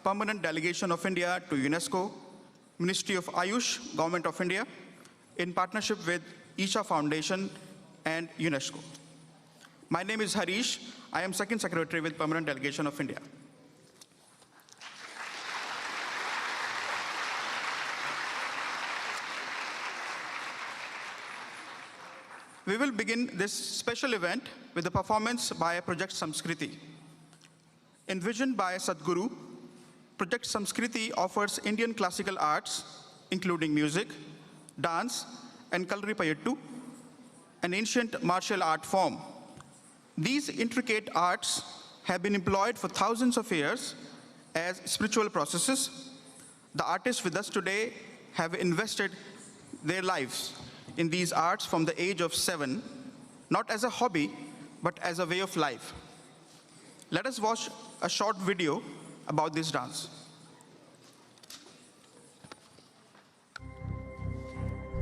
Permanent Delegation of India to UNESCO, Ministry of Ayush, Government of India, in partnership with Isha Foundation and UNESCO. My name is Harish. I am Second Secretary with Permanent Delegation of India. We will begin this special event with a performance by Project Samskriti. Envisioned by Sadhguru, Project Samskriti offers Indian classical arts, including music, dance, and Kalaripayattu, an ancient martial art form. These intricate arts have been employed for thousands of years as spiritual processes. The artists with us today have invested their lives in these arts from the age of 7, not as a hobby, but as a way of life. Let us watch a short video about this dance.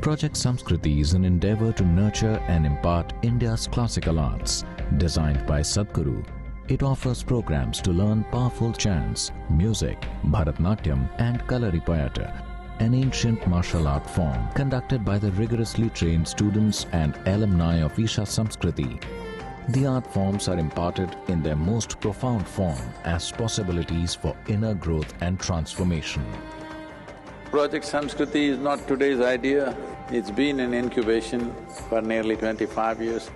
Project Samskriti is an endeavor to nurture and impart India's classical arts. Designed by Sadhguru, it offers programs to learn powerful chants, music, Bharatnatyam and Kalaripayattu, an ancient martial art form conducted by the rigorously trained students and alumni of Isha Samskriti. The art forms are imparted in their most profound form as possibilities for inner growth and transformation. Project Samskriti is not today's idea, it's been in incubation for nearly 25 years.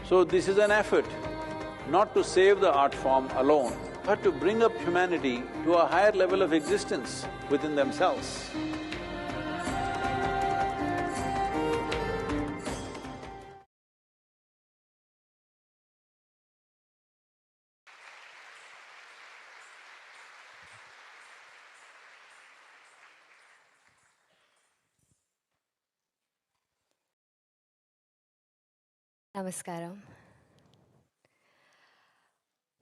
So this is an effort not to save the art form alone, but to bring up humanity to a higher level of existence within themselves. Namaskaram.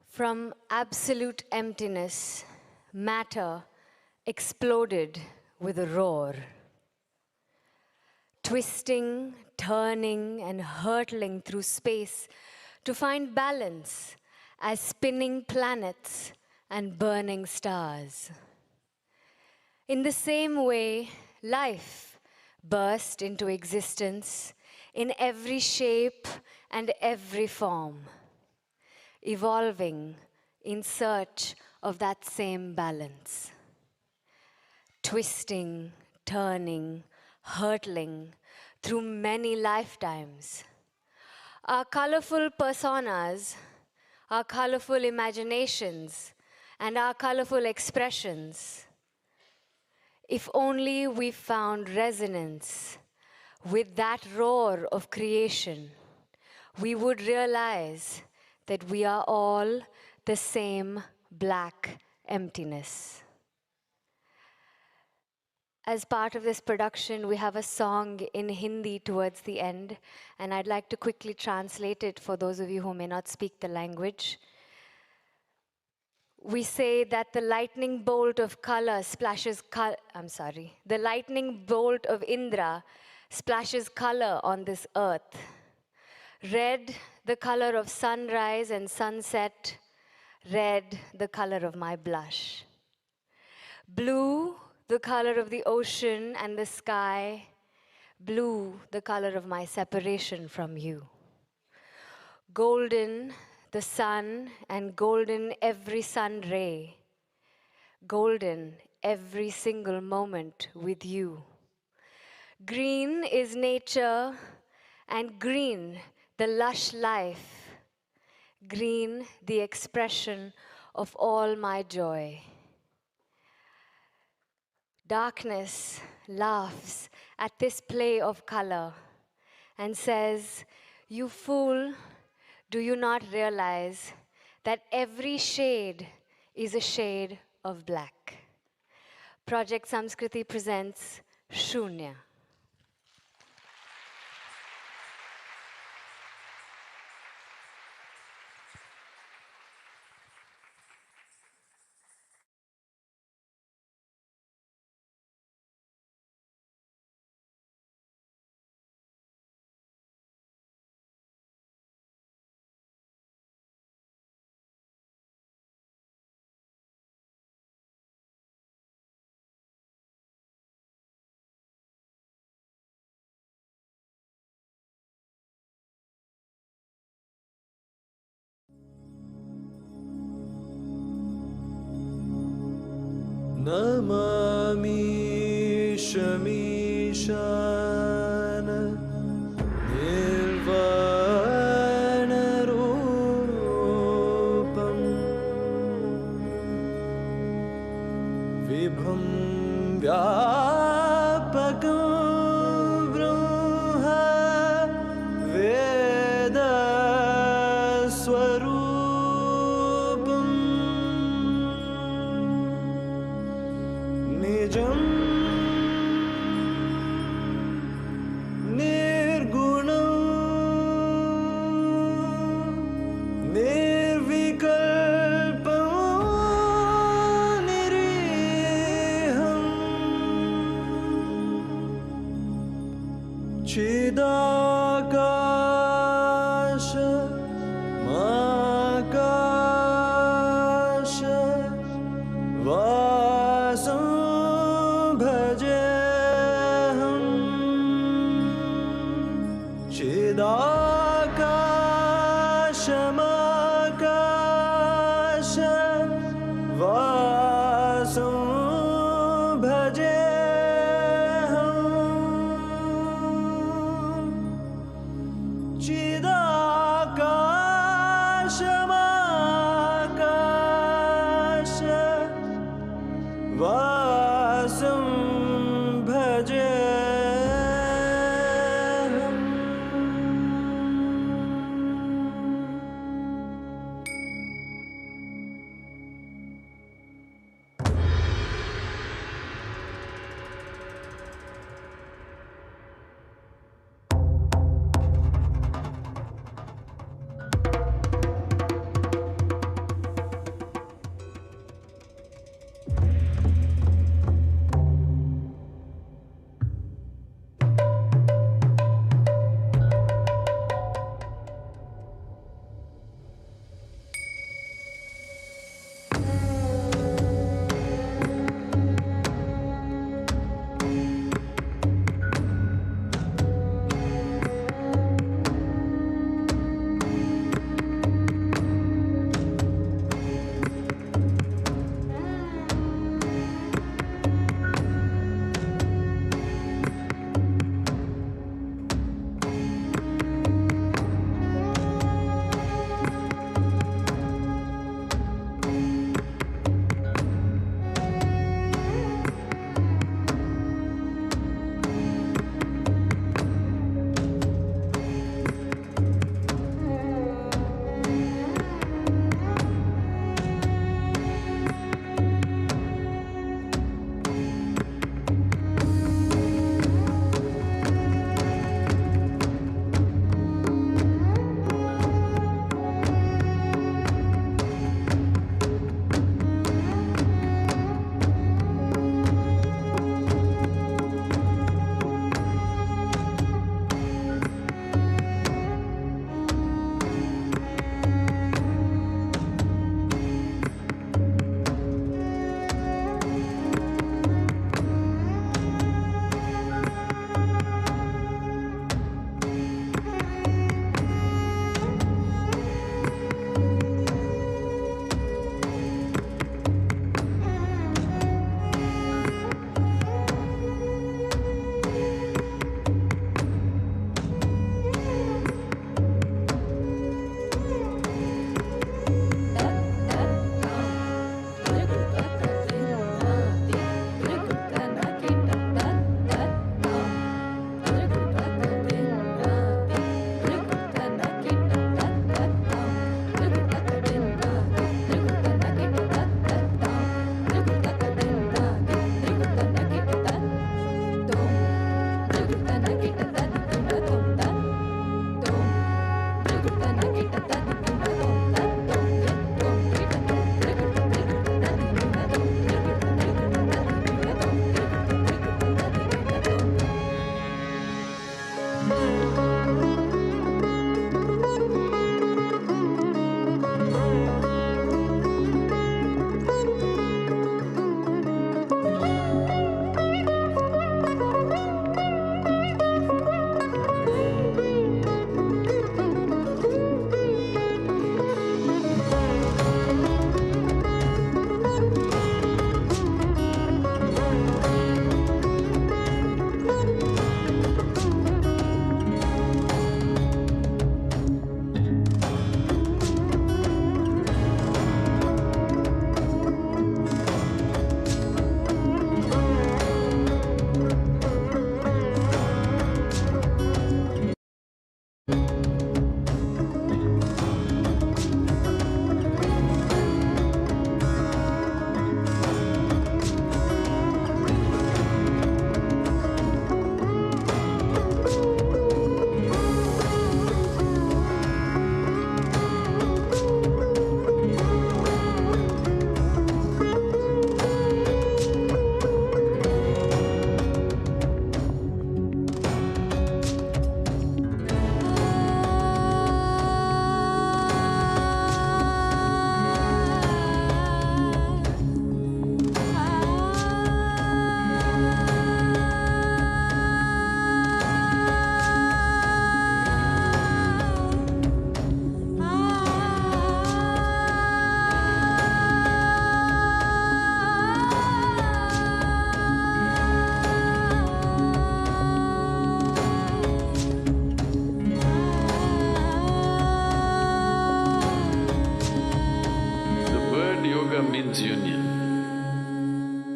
From absolute emptiness, matter exploded with a roar. Twisting, turning, and hurtling through space to find balance as spinning planets and burning stars. In the same way, life burst into existence in every shape and every form, evolving in search of that same balance. Twisting, turning, hurtling through many lifetimes. Our colorful personas, our colorful imaginations, and our colorful expressions. If only we found resonance with that roar of creation, we would realize that we are all the same black emptiness. As part of this production, we have a song in Hindi towards the end, and I'd like to quickly translate it for those of you who may not speak the language. We say that the lightning bolt of color splashes the lightning bolt of Indra splashes color on this earth. Red, the color of sunrise and sunset. Red, the color of my blush. Blue, the color of the ocean and the sky. Blue, the color of my separation from you. Golden, the sun, and golden every sun ray. Golden every single moment with you. Green is nature, and green the lush life. Green the expression of all my joy. Darkness laughs at this play of color and says, "You fool, do you not realize that every shade is a shade of black?" Project Samskriti presents Shunya. Namami शमीशान निर्वाणरूपम् विभुं व्यापकं ब्रह्म वेदस्वरूपम् निजं निर्गुणं निर्विकल्पं निरीहम् चिदाकाश माकाश वासं भजेऽहम् चिदाकाशमाकाश वासं भजेऽहम् चिदाकाशमाकाश वासं भजेऽहम्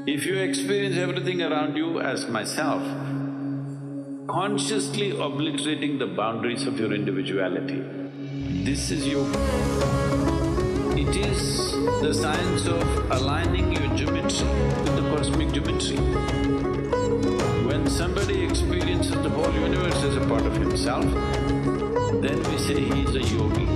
If you experience everything around you as myself, consciously obliterating the boundaries of your individuality, this is yoga. It is the science of aligning your geometry with the cosmic geometry. When somebody experiences the whole universe as a part of himself, then we say he is a yogi.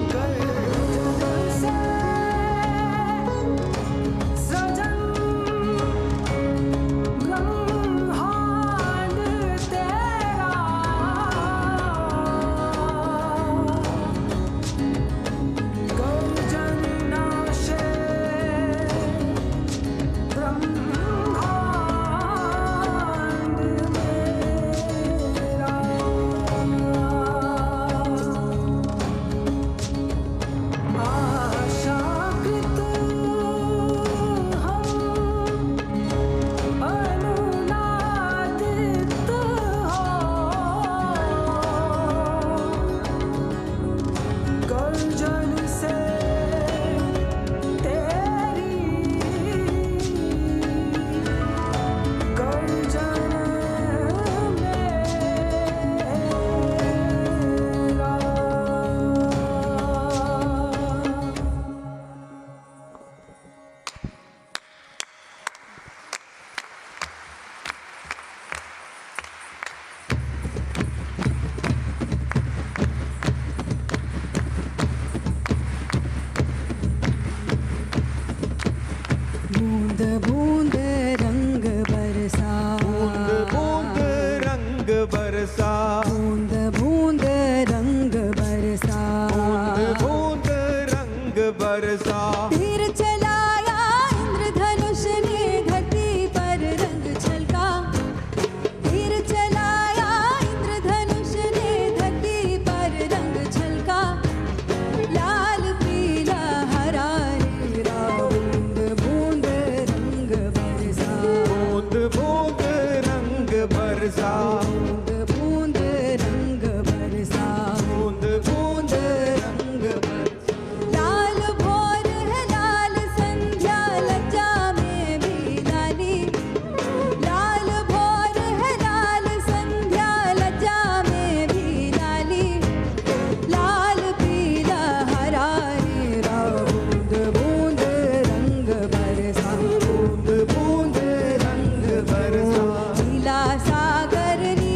Sagar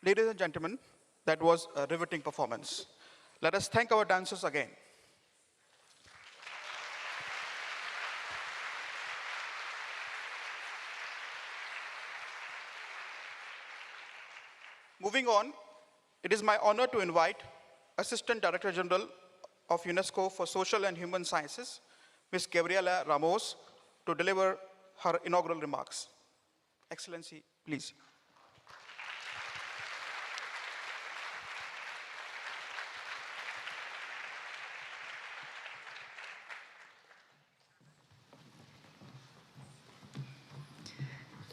Ladies and gentlemen, that was a riveting performance. Let us thank our dancers again. Moving on, it is my honor to invite Assistant Director General of UNESCO for Social and Human Sciences, Ms. Gabriela Ramos, to deliver her inaugural remarks. Excellency, please.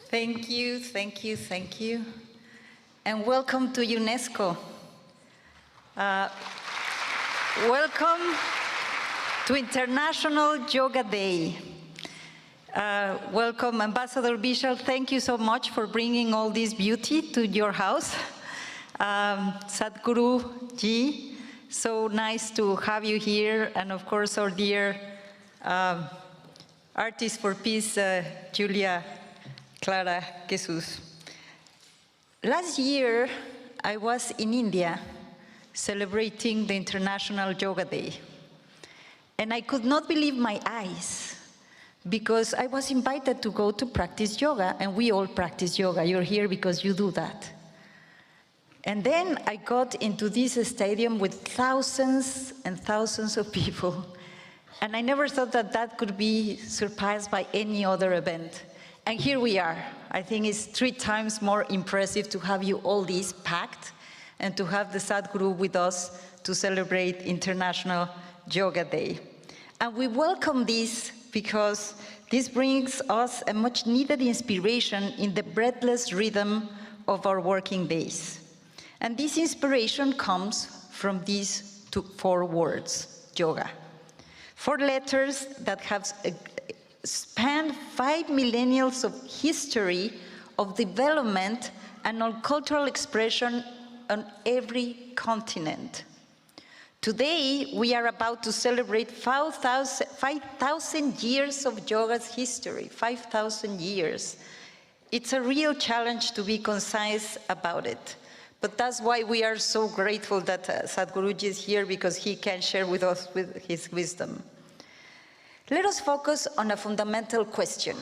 Thank you, thank you, thank you. And welcome to UNESCO. Welcome to International Yoga Day. Welcome, Ambassador Vishal. Thank you so much for bringing all this beauty to your house. Sadhguru ji, so nice to have you here. And of course, our dear Artist for Peace, Julia Clara Jesus. Last year, I was in India celebrating the International Yoga Day. And I could not believe my eyes because I was invited to go to practice yoga, and we all practice yoga. You're here because you do that. And then I got into this stadium with thousands and thousands of people. And I never thought that that could be surpassed by any other event. And here we are. I think it's 3 times more impressive to have you all these packed and to have the Sadhguru with us to celebrate International Yoga Day. And we welcome this because this brings us a much needed inspiration in the breathless rhythm of our working days. And this inspiration comes from these 4 words, yoga. 4 letters that have spanned 5 millennia of history of development and of cultural expression on every continent. Today, we are about to celebrate 5,000 years of yoga's history, 5,000 years. It's a real challenge to be concise about it. But that's why we are so grateful that Sadhguruji is here, because he can share with us with his wisdom. Let us focus on a fundamental question.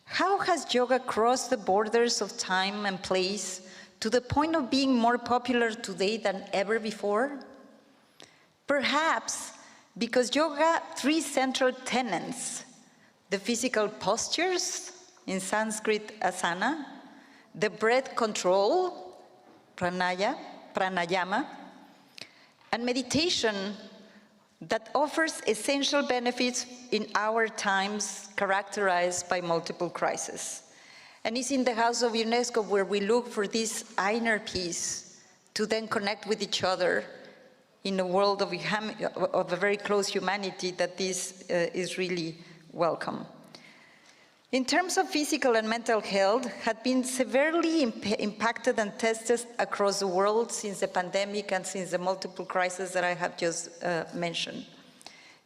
How has yoga crossed the borders of time and place to the point of being more popular today than ever before? Perhaps because yoga 3 central tenets, the physical postures, in Sanskrit asana, the breath control, pranayama, and meditation that offers essential benefits in our times characterized by multiple crises. And it's in the House of UNESCO where we look for this inner peace to then connect with each other in a world of a very close humanity, that this is really welcome. In terms of physical and mental health, had been severely impacted and tested across the world since the pandemic and since the multiple crises that I have just mentioned.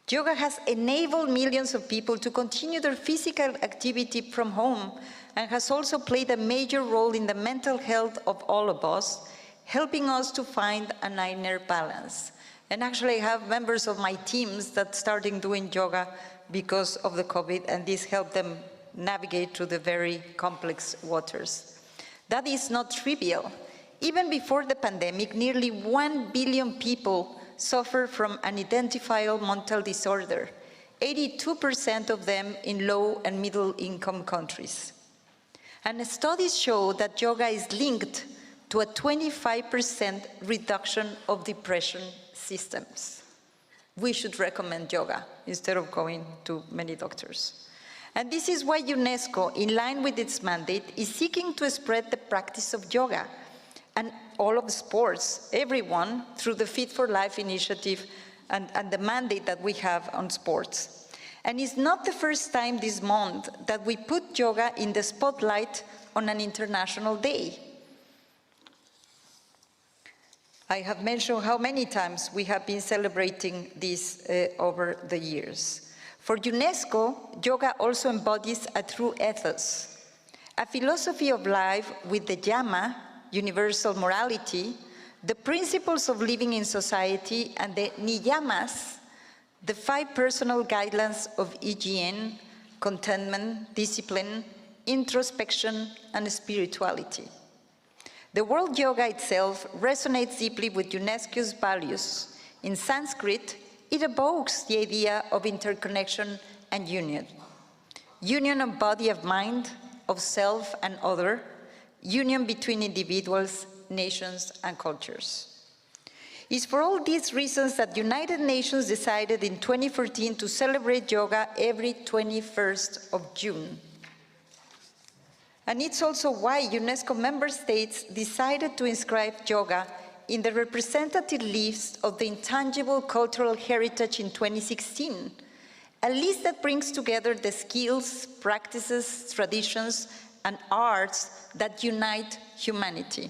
Yoga has enabled millions of people to continue their physical activity from home, and has also played a major role in the mental health of all of us, helping us to find an inner balance. And actually I have members of my teams that started doing yoga because of the COVID, and this helped them navigate through the very complex waters. That is not trivial. Even before the pandemic, nearly 1 billion people suffer from an identifiable mental disorder, 82% of them in low and middle income countries. And studies show that yoga is linked to a 25% reduction of depression symptoms. We should recommend yoga instead of going to many doctors. And this is why UNESCO, in line with its mandate, is seeking to spread the practice of yoga and all of sports, everyone, through the Fit for Life initiative and the mandate that we have on sports. And it's not the first time this month that we put yoga in the spotlight on an international day. I have mentioned how many times we have been celebrating this over the years. For UNESCO, yoga also embodies a true ethos, a philosophy of life with the yama, universal morality, the principles of living in society, and the niyamas, the 5 personal guidelines of hygiene, contentment, discipline, introspection, and spirituality. The word yoga itself resonates deeply with UNESCO's values. In Sanskrit, it evokes the idea of interconnection and union. Union of body and mind, of self and other, union between individuals, nations, and cultures. It's for all these reasons that United Nations decided in 2014 to celebrate yoga every 21st of June. And it's also why UNESCO member states decided to inscribe yoga in the representative list of the intangible cultural heritage in 2016, a list that brings together the skills, practices, traditions, and arts that unite humanity.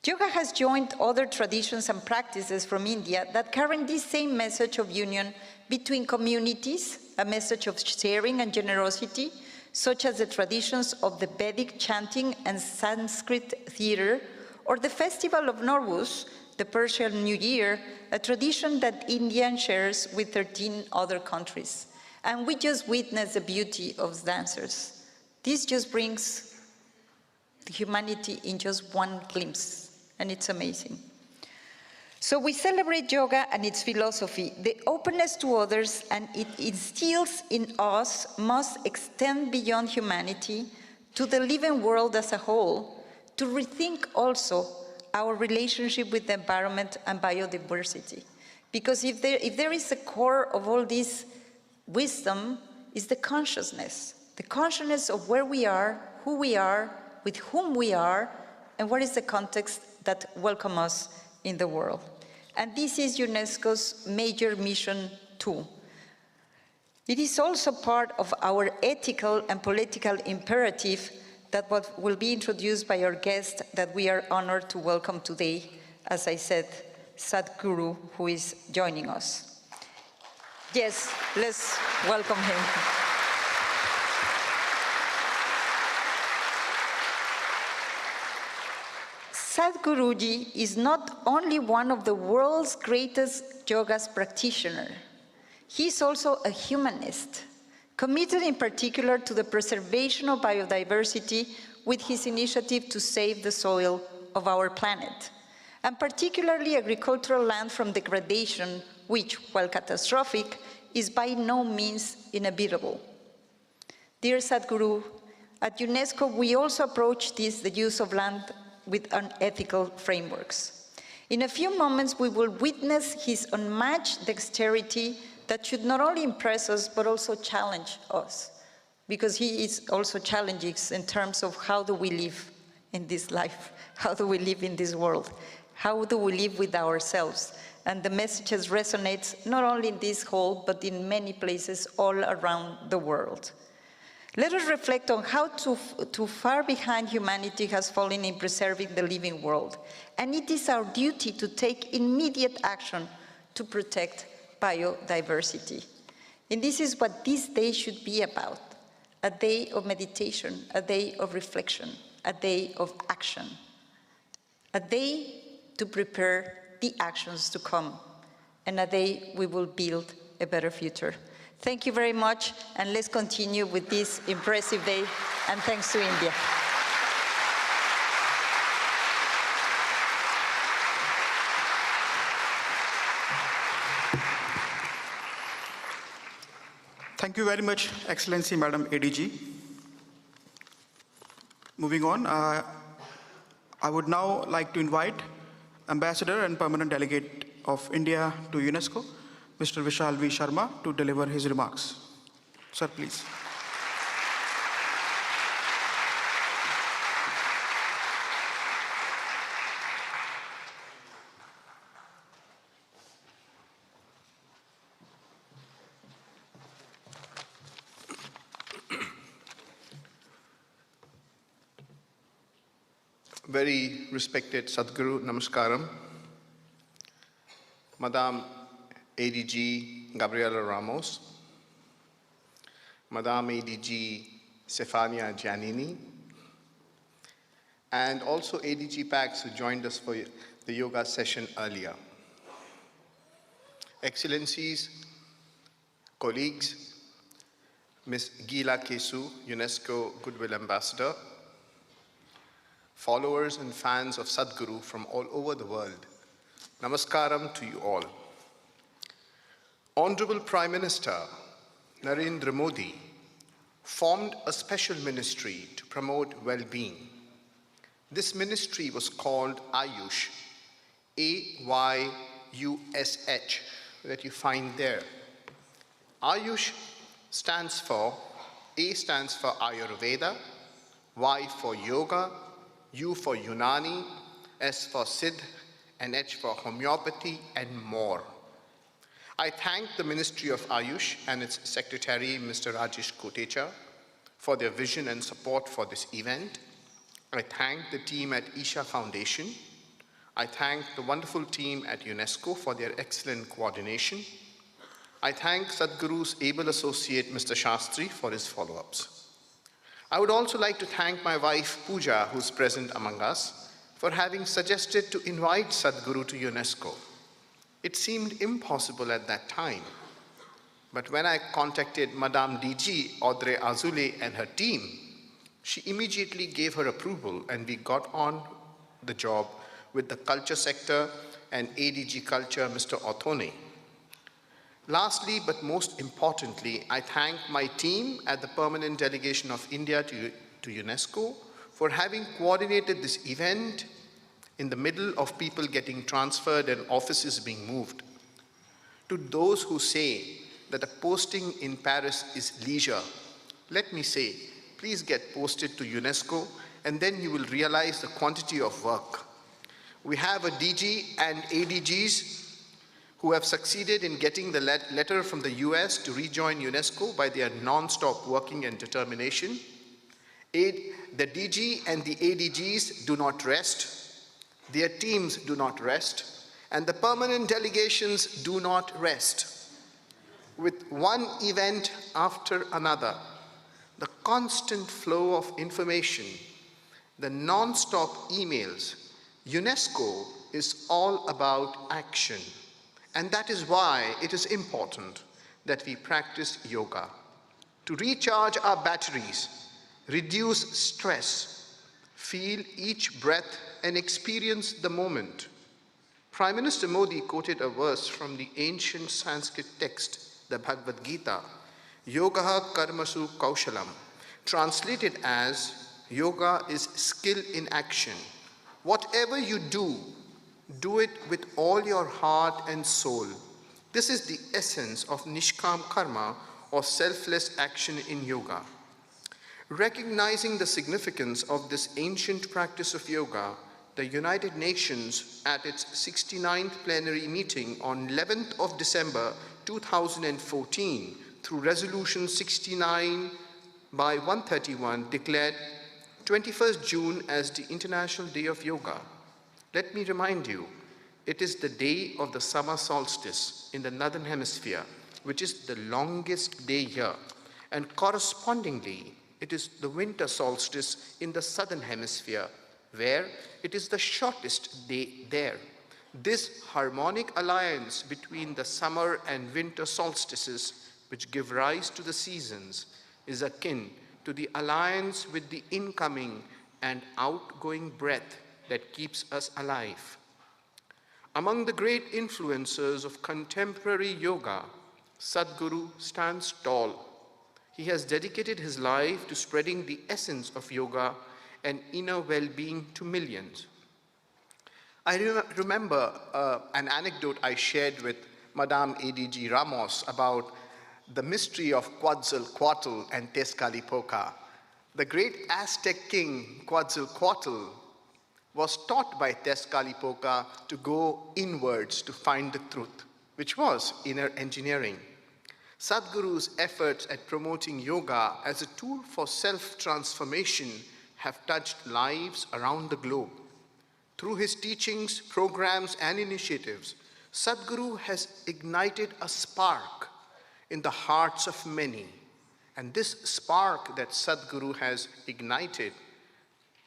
Yoga has joined other traditions and practices from India that carry this same message of union between communities, a message of sharing and generosity, such as the traditions of the Vedic chanting and Sanskrit theater, or the festival of Nowruz, the Persian New Year, a tradition that India shares with 13 other countries. And we just witnessed the beauty of dancers. This just brings the humanity in just one glimpse, and it's amazing. So we celebrate yoga and its philosophy. The openness to others and it instills in us must extend beyond humanity to the living world as a whole, to rethink also our relationship with the environment and biodiversity. Because if there is a core of all this wisdom, is the consciousness of where we are, who we are, with whom we are, and what is the context that welcomes us in the world. And this is UNESCO's major mission too. It is also part of our ethical and political imperative that what will be introduced by our guest that we are honored to welcome today, as I said, Sadhguru, who is joining us. Yes, let's welcome him. Sadhguruji is not only one of the world's greatest yoga practitioners, he is also a humanist, committed in particular to the preservation of biodiversity with his initiative to save the soil of our planet, and particularly agricultural land from degradation, which, while catastrophic, is by no means inevitable. Dear Sadhguru, at UNESCO we also approach the use of land with unethical frameworks. In a few moments, we will witness his unmatched dexterity that should not only impress us, but also challenge us, because he is also challenging in terms of how do we live in this life, how do we live in this world, how do we live with ourselves. And the messages resonate not only in this hall, but in many places all around the world. Let us reflect on how too far behind humanity has fallen in preserving the living world. And it is our duty to take immediate action to protect biodiversity. And this is what this day should be about, a day of meditation, a day of reflection, a day of action, a day to prepare the actions to come, and a day we will build a better future. Thank you very much, and let's continue with this impressive day, and thanks to India. Thank you very much, Excellency Madam ADG. Moving on, I would now like to invite Ambassador and Permanent Delegate of India to UNESCO, Mr. Vishal V. Sharma, to deliver his remarks. Sir, please. Very respected Sadhguru, Namaskaram. Madam ADG Gabriela Ramos, Madam ADG Stefania Giannini, and also ADG Pax, who joined us for the yoga session earlier. Excellencies, colleagues, Ms. Gila Kesu, UNESCO Goodwill Ambassador, followers and fans of Sadhguru from all over the world, Namaskaram to you all. Honorable Prime Minister Narendra Modi formed a special ministry to promote well-being. This ministry was called Ayush, A-Y-U-S-H, that you find there. Ayush stands for, A stands for Ayurveda, Y for Yoga, U for Unani, S for Siddh, and H for Homeopathy, and more. I thank the Ministry of Ayush and its Secretary, Mr. Rajesh Kotecha, for their vision and support for this event. I thank the team at Isha Foundation. I thank the wonderful team at UNESCO for their excellent coordination. I thank Sadhguru's able associate, Mr. Shastri, for his follow-ups. I would also like to thank my wife, Pooja, who's present among us, for having suggested to invite Sadhguru to UNESCO. It seemed impossible at that time. But when I contacted Madame DG, Audrey Azoulay, and her team, she immediately gave her approval, and we got on the job with the culture sector and ADG Culture, Mr. Othone. Lastly, but most importantly, I thank my team at the Permanent Delegation of India to UNESCO for having coordinated this event in the middle of people getting transferred and offices being moved. To those who say that a posting in Paris is leisure, let me say, please get posted to UNESCO, and then you will realize the quantity of work. We have a DG and ADGs who have succeeded in getting the letter from the US to rejoin UNESCO by their non-stop working and determination. The DG and the ADGs do not rest. Their teams do not rest, and the permanent delegations do not rest. With one event after another, the constant flow of information, the non-stop emails, UNESCO is all about action. And that is why it is important that we practice yoga. To recharge our batteries, reduce stress, feel each breath and experience the moment. Prime Minister Modi quoted a verse from the ancient Sanskrit text, the Bhagavad Gita, Yogaha karmasu kaushalam, translated as, yoga is skill in action. Whatever you do, do it with all your heart and soul. This is the essence of Nishkam Karma, or selfless action in yoga. Recognizing the significance of this ancient practice of yoga, the United Nations, at its 69th plenary meeting on 11th of December 2014, through Resolution 69 by 131, declared 21st June as the International Day of Yoga. Let me remind you, it is the day of the summer solstice in the Northern Hemisphere, which is the longest day here, and correspondingly, it is the winter solstice in the Southern Hemisphere, where it is the shortest day there. This harmonic alliance between the summer and winter solstices, which give rise to the seasons, is akin to the alliance with the incoming and outgoing breath that keeps us alive. Among the great influencers of contemporary yoga, Sadhguru stands tall. He has dedicated his life to spreading the essence of yoga and inner well-being to millions. I remember an anecdote I shared with Madame ADG Ramos about the mystery of Quetzalcoatl and Tezcatlipoca. The great Aztec king Quetzalcoatl was taught by Tezcatlipoca to go inwards to find the truth, which was inner engineering. Sadhguru's efforts at promoting yoga as a tool for self-transformation have touched lives around the globe. Through his teachings, programs, and initiatives, Sadhguru has ignited a spark in the hearts of many. And this spark that Sadhguru has ignited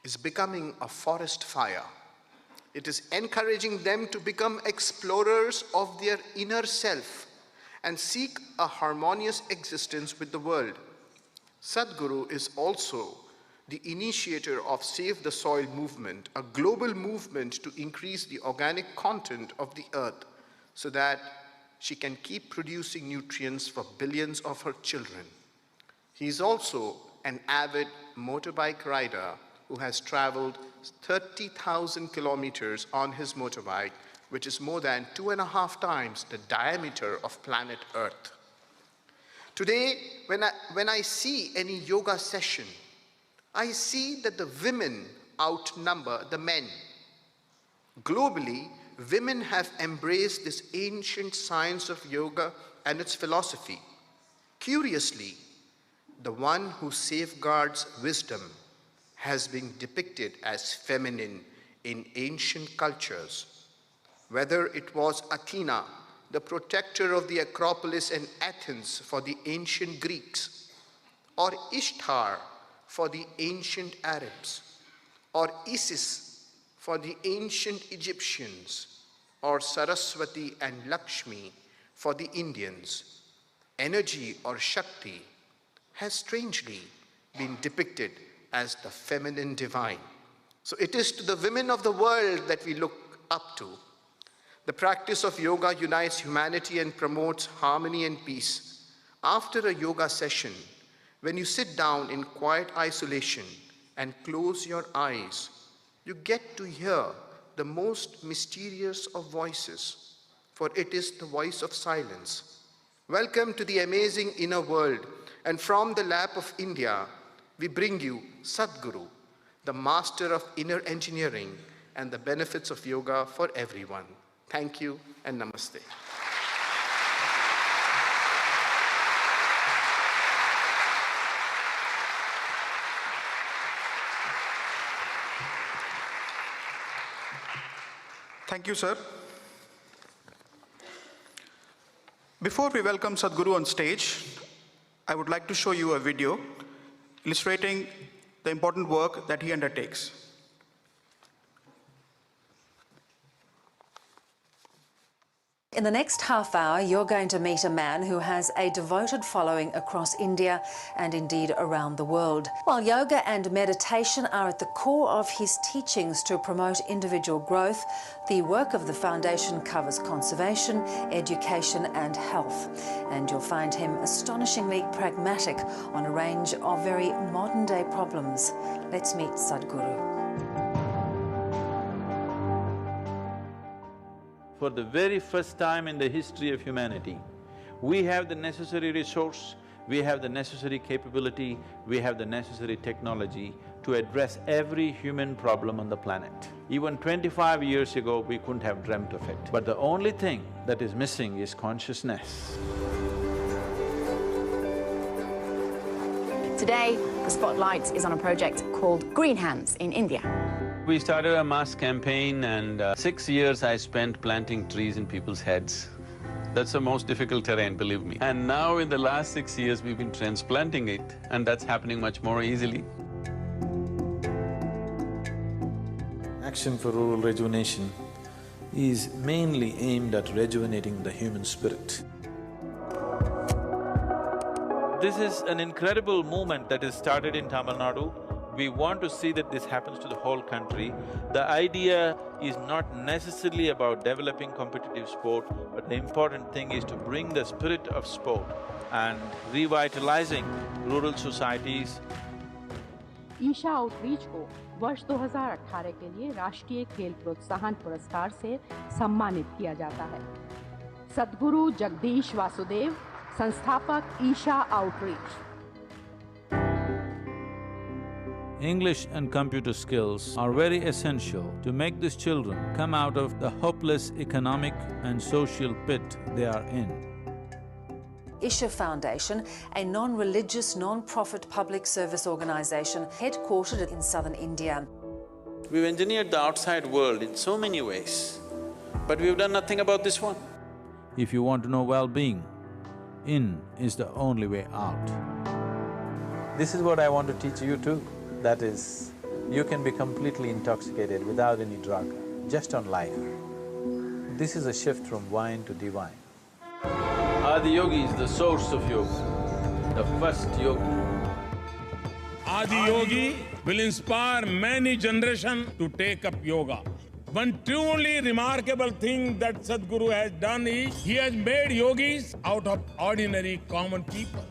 is becoming a forest fire. It is encouraging them to become explorers of their inner self and seek a harmonious existence with the world. Sadhguru is also the initiator of Save the Soil movement, a global movement to increase the organic content of the earth so that she can keep producing nutrients for billions of her children. He is also an avid motorbike rider who has traveled 30,000 kilometers on his motorbike, which is more than 2.5 times the diameter of planet Earth. Today, when I see any yoga session, I see that the women outnumber the men. Globally, women have embraced this ancient science of yoga and its philosophy. Curiously, the one who safeguards wisdom has been depicted as feminine in ancient cultures. Whether it was Athena, the protector of the Acropolis in Athens for the ancient Greeks, or Ishtar for the ancient Arabs, or Isis for the ancient Egyptians, or Saraswati and Lakshmi for the Indians, energy or Shakti has strangely been depicted as the feminine divine. So it is to the women of the world that we look up to. The practice of yoga unites humanity and promotes harmony and peace. After a yoga session, when you sit down in quiet isolation and close your eyes, you get to hear the most mysterious of voices, for it is the voice of silence. Welcome to the amazing inner world, and from the lap of India, we bring you Sadhguru, the master of inner engineering and the benefits of yoga for everyone. Thank you and namaste. Thank you, sir. Before we welcome Sadhguru on stage, I would like to show you a video illustrating the important work that he undertakes. In the next half hour, you're going to meet a man who has a devoted following across India and indeed around the world. While yoga and meditation are at the core of his teachings to promote individual growth, the work of the foundation covers conservation, education and health. And you'll find him astonishingly pragmatic on a range of very modern-day problems. Let's meet Sadhguru. For the very first time in the history of humanity, we have the necessary resource, we have the necessary capability, we have the necessary technology to address every human problem on the planet. Even 25 years ago, we couldn't have dreamt of it. But the only thing that is missing is consciousness. Today, the spotlight is on a project called Green Hands in India. We started a mass campaign and 6 years I spent planting trees in people's heads. That's the most difficult terrain, believe me. And now in the last 6 years, we've been transplanting it, and that's happening much more easily. Action for Rural Rejuvenation is mainly aimed at rejuvenating the human spirit. This is an incredible movement that is started in Tamil Nadu. We want to see that this happens to the whole country. The idea is not necessarily about developing competitive sport, but the important thing is to bring the spirit of sport and revitalizing rural societies. Isha outreach को वर्ष 2018 के लिए राष्ट्रीय खेल प्रोत्साहन पुरस्कार से सम्मानित किया जाता है। सद्गुरु जगदीश वासुदेव, संस्थापक Isha outreach. English and computer skills are very essential to make these children come out of the hopeless economic and social pit they are in. Isha Foundation, a non-religious, non-profit public service organisation headquartered in southern India. We've engineered the outside world in so many ways, but we've done nothing about this one. If you want to know well-being, in is the only way out. This is what I want to teach you too. That is, you can be completely intoxicated without any drug, just on life. This is a shift from wine to divine. Adi-yogi is the source of yoga, the first yogi. Adi-yogi will inspire many generations to take up yoga. One truly remarkable thing that Sadhguru has done is, he has made yogis out of ordinary common people.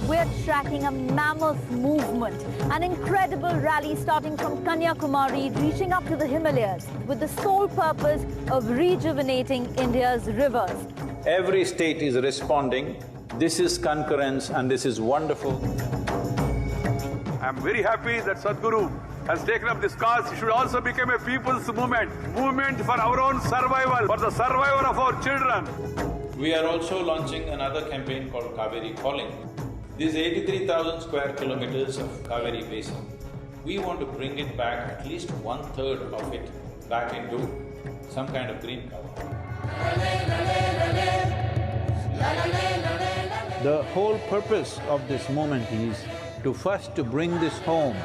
We're tracking a mammoth movement, an incredible rally starting from Kanyakumari, reaching up to the Himalayas, with the sole purpose of rejuvenating India's rivers. Every state is responding. This is concurrence and this is wonderful. I'm very happy that Sadhguru has taken up this cause. It should also become a people's movement for our own survival, for the survival of our children. We are also launching another campaign called Kaveri Calling. This 83,000 square kilometers of Kaveri Basin, we want to bring it back, at least 1/3 of it, back into some kind of green cover. The whole purpose of this movement is to first to bring this home,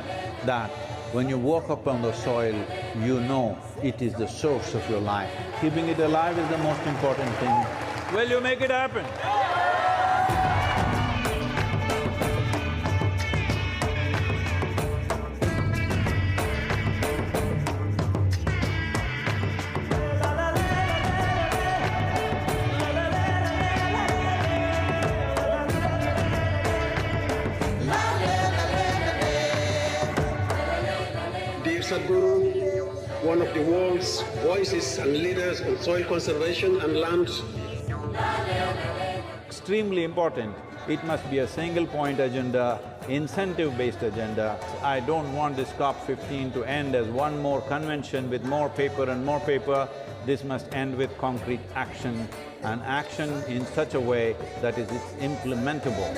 that when you walk up on the soil, you know it is the source of your life. Keeping it alive is the most important thing. Will you make it happen? Sadhguru, one of the world's voices and leaders on soil conservation and land. Extremely important. It must be a single-point agenda, incentive-based agenda. I don't want this COP15 to end as one more convention with more paper and more paper. This must end with concrete action, and action in such a way that it's implementable.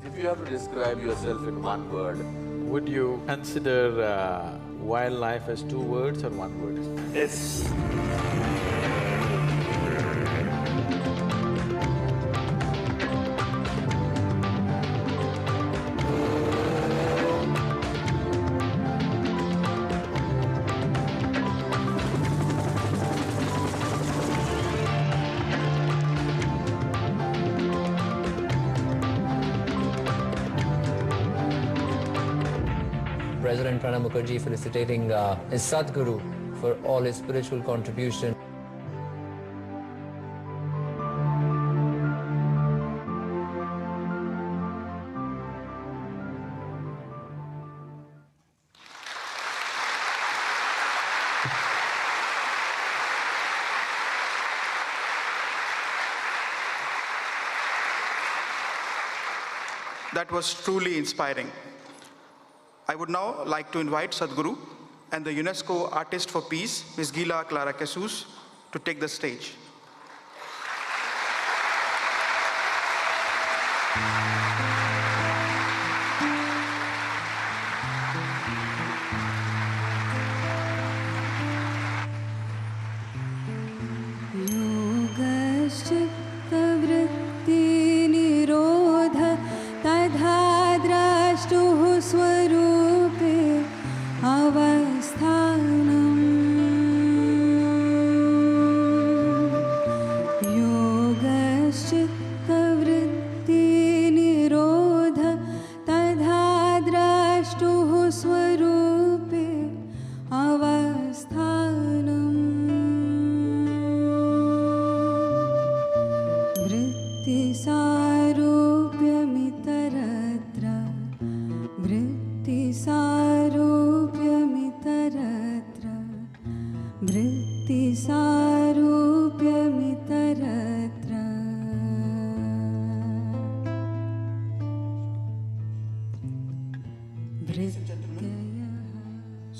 If you have to describe yourself in one word, Would you consider wildlife as 2 words or 1 word? yes. President Pranab Mukherjee felicitating his Sadhguru for all his spiritual contribution. That was truly inspiring. I would now like to invite Sadhguru and the UNESCO Artist for Peace, Ms. Gila Clara Jesus, to take the stage.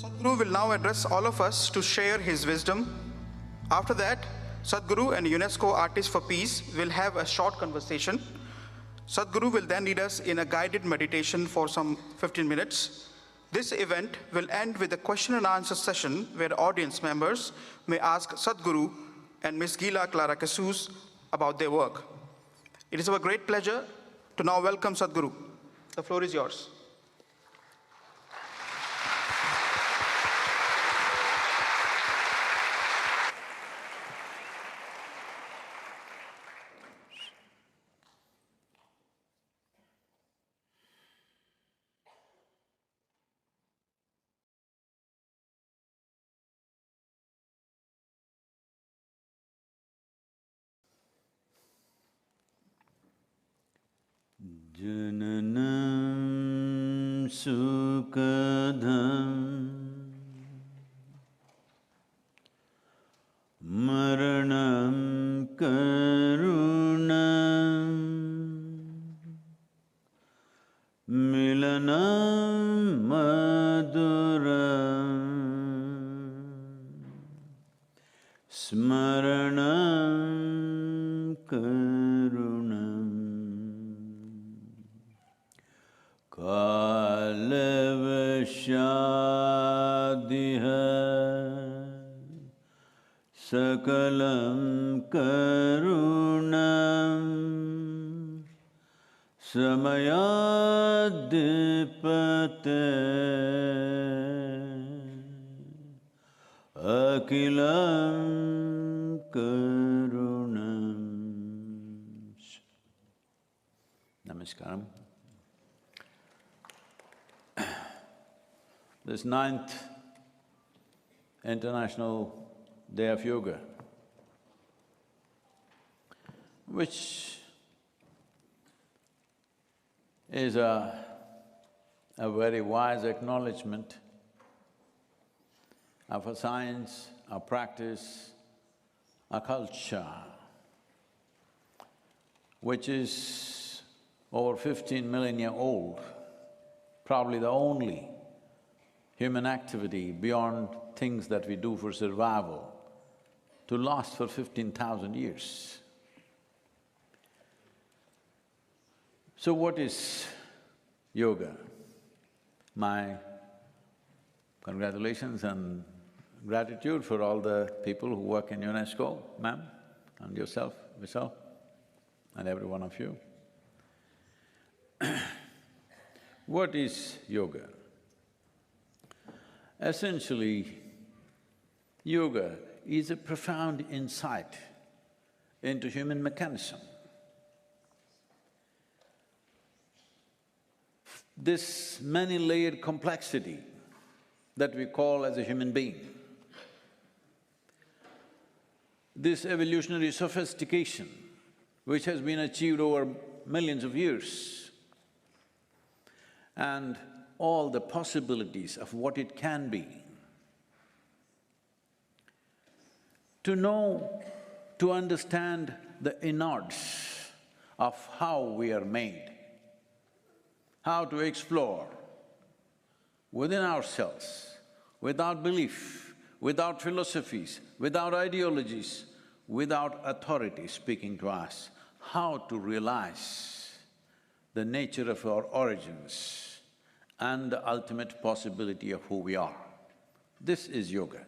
Sadhguru will now address all of us to share his wisdom. After that, Sadhguru and UNESCO Artists for Peace will have a short conversation. Sadhguru will then lead us in a guided meditation for some 15 minutes. This event will end with a question and answer session where audience members may ask Sadhguru and Ms. Gila Clara Casus about their work. It is our great pleasure to now welcome Sadhguru. The floor is yours. Jananam sukadham maranam karunam milanam maduram smaranam karunam Kalavashadiha Sakalam Karunam Samayadipate Akilam Karunam. Namaskaram. This 9th International Day of Yoga, which is a very wise acknowledgement of our science, our practice, our culture, which is over 15 millennia old, probably the only human activity beyond things that we do for survival to last for 15,000 years. So what is yoga? My congratulations and gratitude for all the people who work in UNESCO, ma'am, and yourself, Vishal, and every one of you. What is yoga? Essentially, yoga is a profound insight into human mechanism. This many-layered complexity that we call as a human being, this evolutionary sophistication which has been achieved over millions of years, and all the possibilities of what it can be. To know, to understand the innards of how we are made, how to explore within ourselves, without belief, without philosophies, without ideologies, without authority speaking to us, how to realize the nature of our origins and the ultimate possibility of who we are. This is yoga.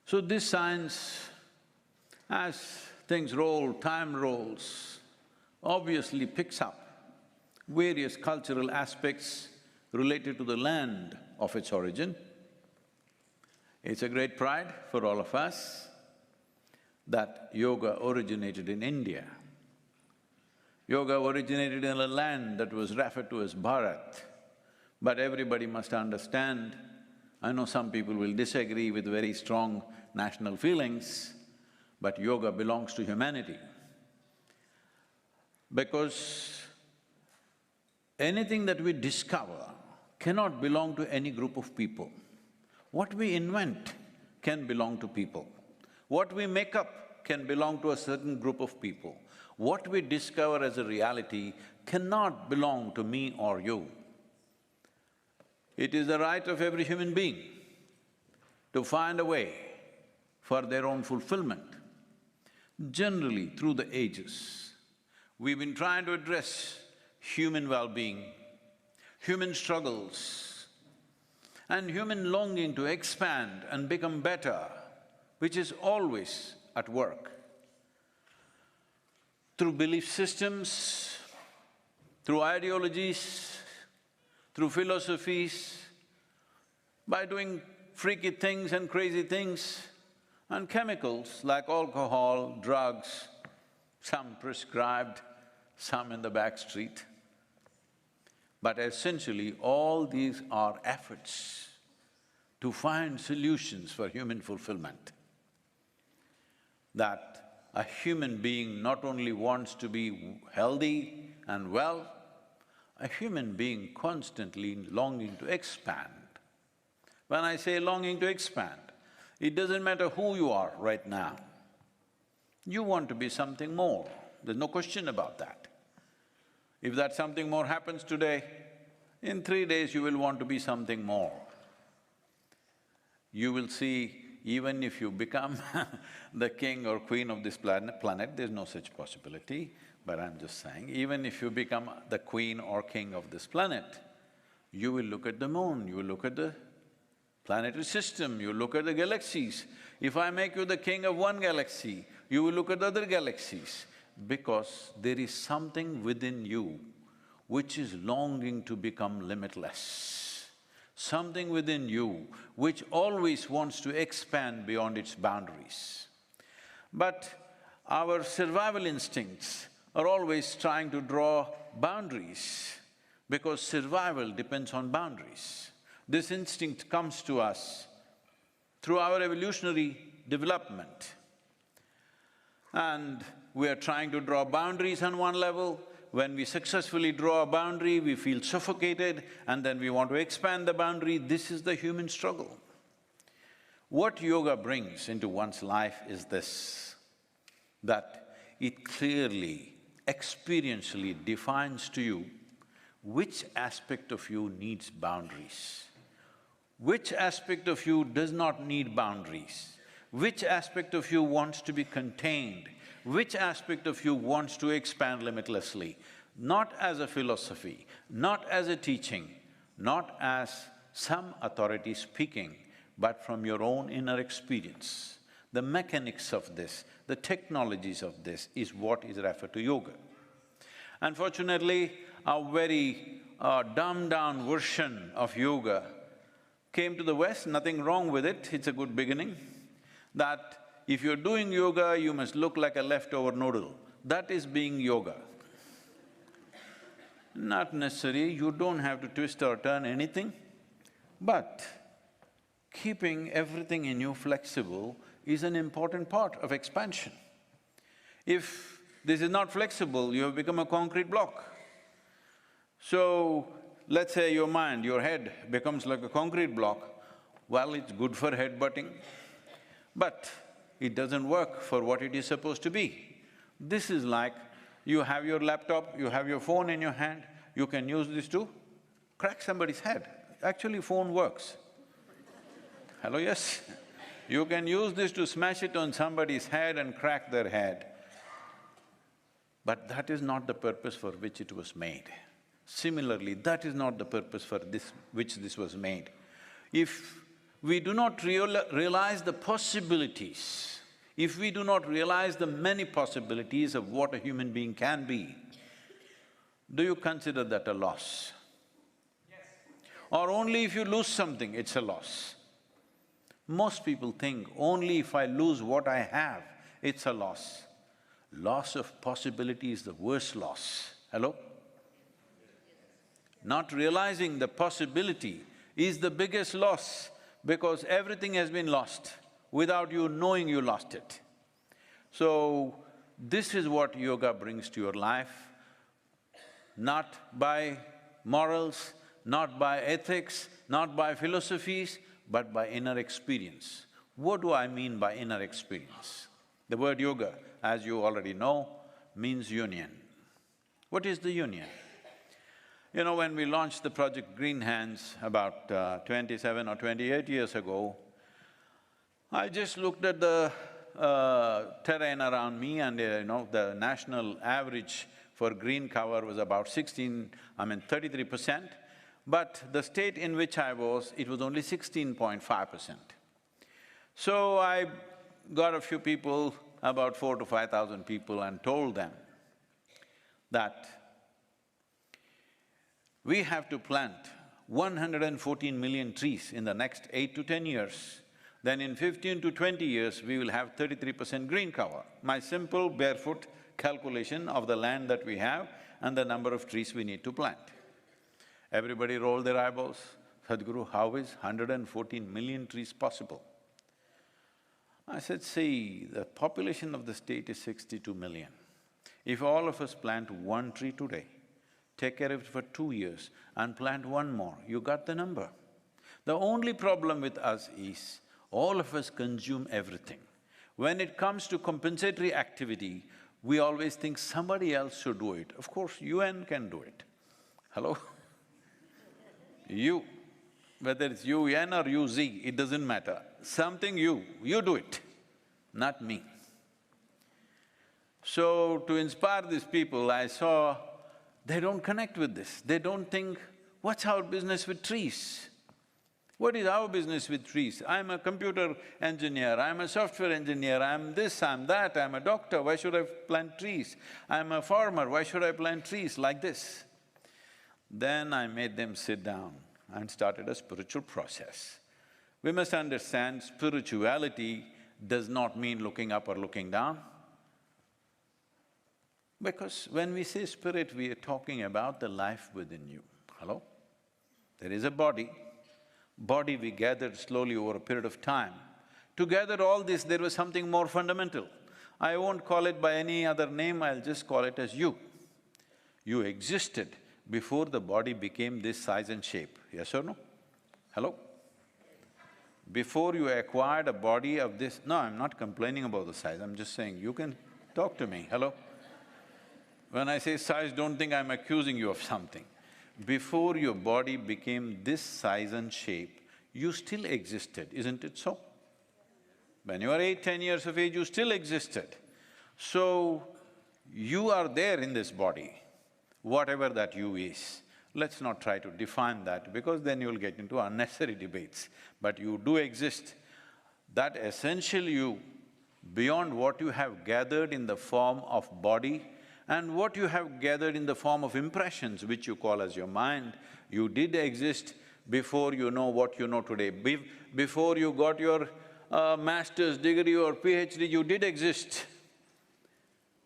So this science, as things roll, time rolls, obviously picks up various cultural aspects related to the land of its origin. It's a great pride for all of us that yoga originated in India. Yoga originated in a land that was referred to as Bharat, but everybody must understand, I know some people will disagree with very strong national feelings, but yoga belongs to humanity. Because anything that we discover cannot belong to any group of people. What we invent can belong to people. What we make up can belong to a certain group of people. What we discover as a reality cannot belong to me or you. It is the right of every human being to find a way for their own fulfillment. Generally, through the ages, we've been trying to address human well-being, human struggles, and human longing to expand and become better, which is always at work. Through belief systems, through ideologies, through philosophies, by doing freaky things and crazy things, and chemicals like alcohol, drugs, some prescribed, some in the back street. But essentially, all these are efforts to find solutions for human fulfillment. That a human being not only wants to be healthy and well, a human being constantly longing to expand. When I say longing to expand, it doesn't matter who you are right now. You want to be something more, there's no question about that. If that something more happens today, in 3 days you will want to be something more. You will see, even if you become the king or queen of this planet, there's no such possibility, but I'm just saying, even if you become the queen or king of this planet, you will look at the moon, you will look at the planetary system, you look at the galaxies. If I make you the king of one galaxy, you will look at other galaxies, because there is something within you which is longing to become limitless. Something within you which always wants to expand beyond its boundaries. But our survival instincts are always trying to draw boundaries, because survival depends on boundaries. This instinct comes to us through our evolutionary development. And we are trying to draw boundaries on one level. When we successfully draw a boundary, we feel suffocated, and then we want to expand the boundary. This is the human struggle. What yoga brings into one's life is this, that it clearly, experientially defines to you which aspect of you needs boundaries, which aspect of you does not need boundaries, which aspect of you wants to be contained, which aspect of you wants to expand limitlessly, not as a philosophy, not as a teaching, not as some authority speaking, but from your own inner experience. The mechanics of this, the technologies of this is what is referred to yoga. Unfortunately, a very dumbed-down version of yoga came to the West, nothing wrong with it, it's a good beginning, that if you're doing yoga, you must look like a leftover noodle. That is being yoga. Not necessary, you don't have to twist or turn anything, but keeping everything in you flexible is an important part of expansion. If this is not flexible, you have become a concrete block. So, let's say your mind, your head becomes like a concrete block, well, it's good for headbutting, but it doesn't work for what it is supposed to be. This is like, you have your laptop, you have your phone in your hand, you can use this to crack somebody's head. Actually, phone works. Hello, yes? You can use this to smash it on somebody's head and crack their head. But that is not the purpose for which it was made. Similarly, that is not the purpose for which this was made. If we do not realize the possibilities, if we do not realize the many possibilities of what a human being can be, do you consider that a loss? Yes. Or only if you lose something, it's a loss? Most people think only if I lose what I have, it's a loss. Loss of possibility is the worst loss. Hello? Not realizing the possibility is the biggest loss, because everything has been lost without you knowing you lost it. So, this is what yoga brings to your life, not by morals, not by ethics, not by philosophies, but by inner experience. What do I mean by inner experience? The word yoga, as you already know, means union. What is the union? You know, when we launched the project Green Hands about 27 or 28 years ago, I just looked at the terrain around me and the national average for green cover was about 33%, but the state in which I was, it was only 16.5%. So I got a few people, about 4,000 to 5,000 people, and told them that we have to plant 114 million trees in the next 8 to 10 years. Then in 15 to 20 years, we will have 33% green cover. My simple barefoot calculation of the land that we have and the number of trees we need to plant. Everybody rolled their eyeballs. Sadhguru, how is 114 million trees possible? I said, see, the population of the state is 62 million. If all of us plant one tree today, take care of it for 2 years and plant one more, you got the number. The only problem with us is, all of us consume everything. When it comes to compensatory activity, we always think somebody else should do it. Of course, UN can do it. Hello? You, whether it's UN or UZ, it doesn't matter. Something you do it, not me. So, to inspire these people, I saw they don't connect with this. They don't think, what's our business with trees? What is our business with trees? I'm a computer engineer, I'm a software engineer, I'm this, I'm that, I'm a doctor, why should I plant trees? I'm a farmer, why should I plant trees like this? Then I made them sit down and started a spiritual process. We must understand spirituality does not mean looking up or looking down. Because when we say spirit, we are talking about the life within you. Hello? There is a body. Body we gathered slowly over a period of time. To gather all this, there was something more fundamental. I won't call it by any other name, I'll just call it as you. You existed before the body became this size and shape, yes or no? Hello? Before you acquired a body of this… No, I'm not complaining about the size, I'm just saying, you can talk to me, hello? When I say size, don't think I'm accusing you of something. Before your body became this size and shape, you still existed, isn't it so? When you were 8, 10 years of age, you still existed. So, you are there in this body, whatever that you is. Let's not try to define that, because then you'll get into unnecessary debates. But you do exist. That essential you, beyond what you have gathered in the form of body, and what you have gathered in the form of impressions, which you call as your mind, you did exist before you know what you know today. Before you got your master's degree or PhD, you did exist.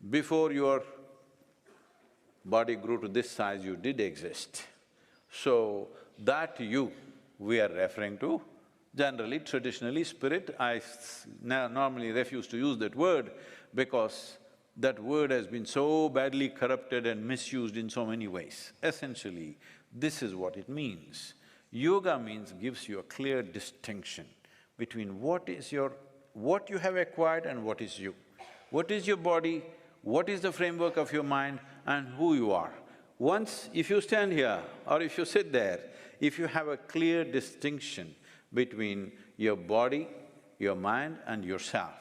Before your body grew to this size, you did exist. So, that you we are referring to, generally, traditionally, spirit. I normally refuse to use that word because that word has been so badly corrupted and misused in so many ways. Essentially, this is what it means. Yoga means gives you a clear distinction between what you have acquired and what is you. What is your body, what is the framework of your mind, and who you are. Once, if you stand here or if you sit there, if you have a clear distinction between your body, your mind and yourself,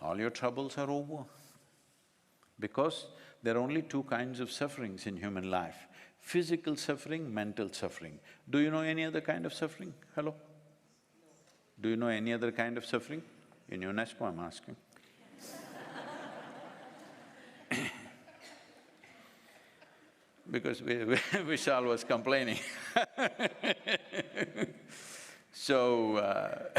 all your troubles are over. Because there are only two kinds of sufferings in human life, physical suffering, mental suffering. Do you know any other kind of suffering? Hello? Do you know any other kind of suffering? In UNESCO, I'm asking. Because Vishal was complaining. So,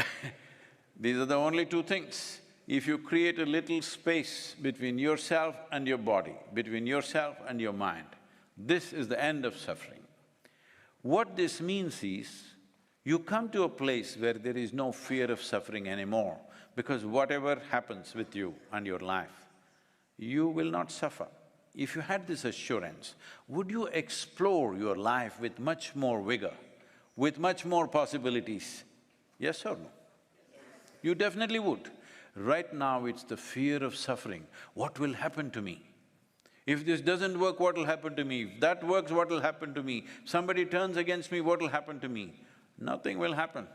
these are the only two things. If you create a little space between yourself and your body, between yourself and your mind, this is the end of suffering. What this means is, you come to a place where there is no fear of suffering anymore, because whatever happens with you and your life, you will not suffer. If you had this assurance, would you explore your life with much more vigor, with much more possibilities? Yes or no? You definitely would. Right now, it's the fear of suffering. What will happen to me? If this doesn't work, what will happen to me? If that works, what will happen to me? Somebody turns against me, what will happen to me? Nothing will happen.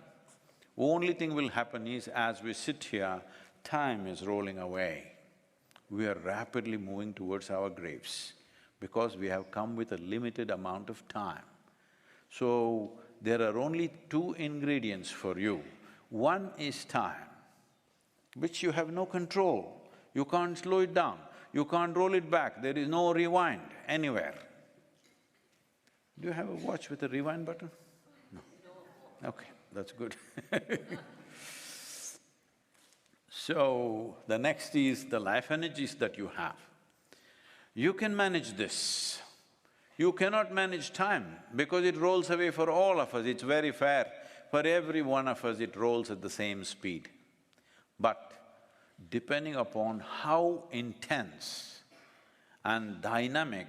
Only thing will happen is, as we sit here, time is rolling away. We are rapidly moving towards our graves because we have come with a limited amount of time. So, there are only two ingredients for you. One is time, which you have no control. You can't slow it down, you can't roll it back, there is no rewind anywhere. Do you have a watch with a rewind button? No. Okay, that's good. So, the next is the life energies that you have. You can manage this. You cannot manage time because it rolls away for all of us, it's very fair. For every one of us, it rolls at the same speed. But depending upon how intense and dynamic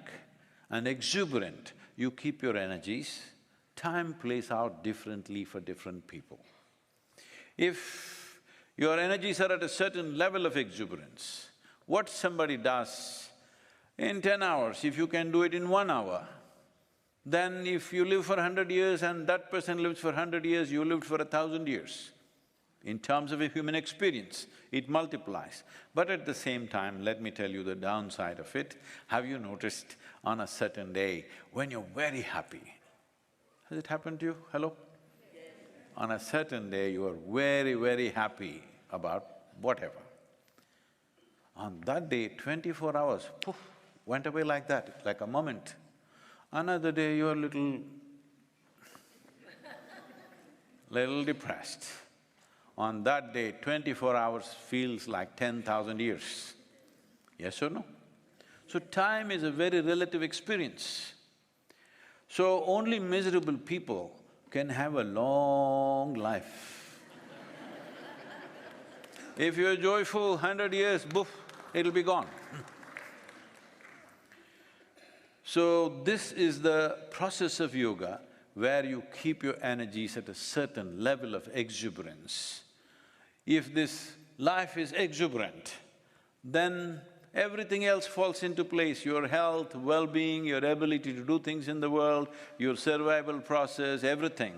and exuberant you keep your energies, time plays out differently for different people. If your energies are at a certain level of exuberance, what somebody does in 10 hours, if you can do it in 1 hour, then if you live for 100 years and that person lives for 100 years, you lived for 1,000 years. In terms of a human experience, it multiplies. But at the same time, let me tell you the downside of it. Have you noticed on a certain day when you're very happy? Has it happened to you? Hello? On a certain day, you are very, very happy about whatever. On that day, 24 hours, poof, went away like that, like a moment. Another day, you're little depressed. On that day, 24 hours feels like 10,000 years. Yes or no? So time is a very relative experience. So only miserable people can have a long life. If you're joyful, 100 years, boof, it'll be gone. So this is the process of yoga where you keep your energies at a certain level of exuberance. If this life is exuberant, then everything else falls into place, your health, well-being, your ability to do things in the world, your survival process, everything.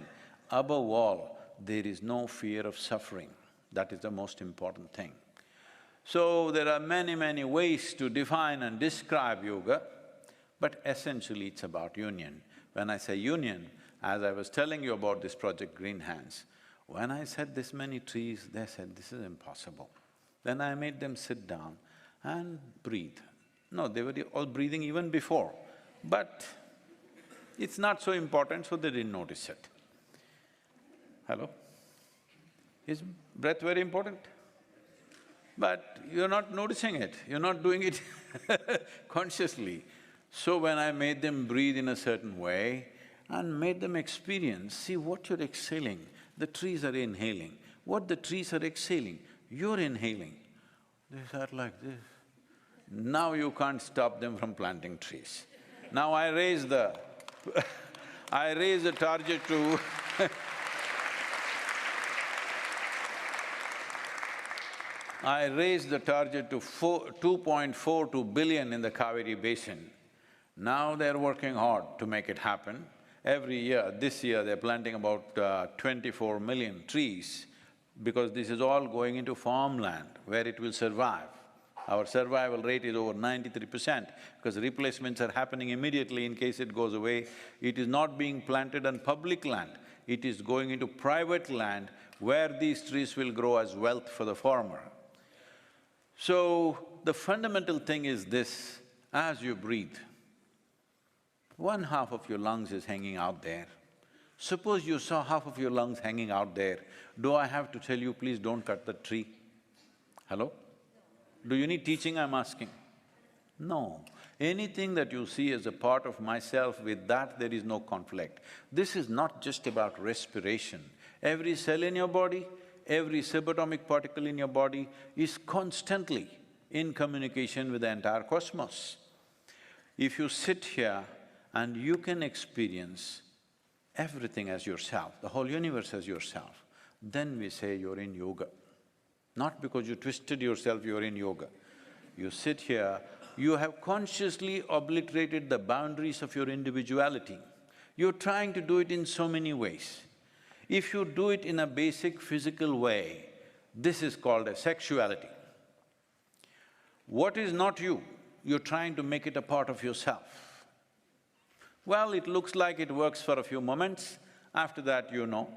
Above all, there is no fear of suffering. That is the most important thing. So, there are many, many ways to define and describe yoga, but essentially it's about union. When I say union, as I was telling you about this project Green Hands, when I said this many trees, they said, this is impossible. Then I made them sit down and breathe. No, they were all breathing even before, but it's not so important, so they didn't notice it. Hello? Is breath very important? But you're not noticing it, you're not doing it consciously. So when I made them breathe in a certain way and made them experience, see what you're exhaling, the trees are inhaling. What the trees are exhaling, you're inhaling. They are like this. Now you can't stop them from planting trees. Now I raise the I raise the target to I raised the target to 2.42 billion in the Kaveri basin. Now they're working hard to make it happen. Every year, this year they're planting about 24 million trees because this is all going into farmland where it will survive. Our survival rate is over 93% because replacements are happening immediately in case it goes away. It is not being planted on public land, it is going into private land where these trees will grow as wealth for the farmer. So, the fundamental thing is this, as you breathe, one half of your lungs is hanging out there. Suppose you saw half of your lungs hanging out there, do I have to tell you, please don't cut the tree? Hello? Do you need teaching, I'm asking? No. Anything that you see as a part of myself, with that there is no conflict. This is not just about respiration. Every cell in your body, every subatomic particle in your body is constantly in communication with the entire cosmos. If you sit here and you can experience everything as yourself, the whole universe as yourself, then we say you're in yoga. Not because you twisted yourself, you're in yoga. You sit here you have consciously obliterated the boundaries of your individuality. You're trying to do it in so many ways. If you do it in a basic physical way, this is called a sexuality. What is not you, you're trying to make it a part of yourself. Well, it looks like it works for a few moments, after that you know.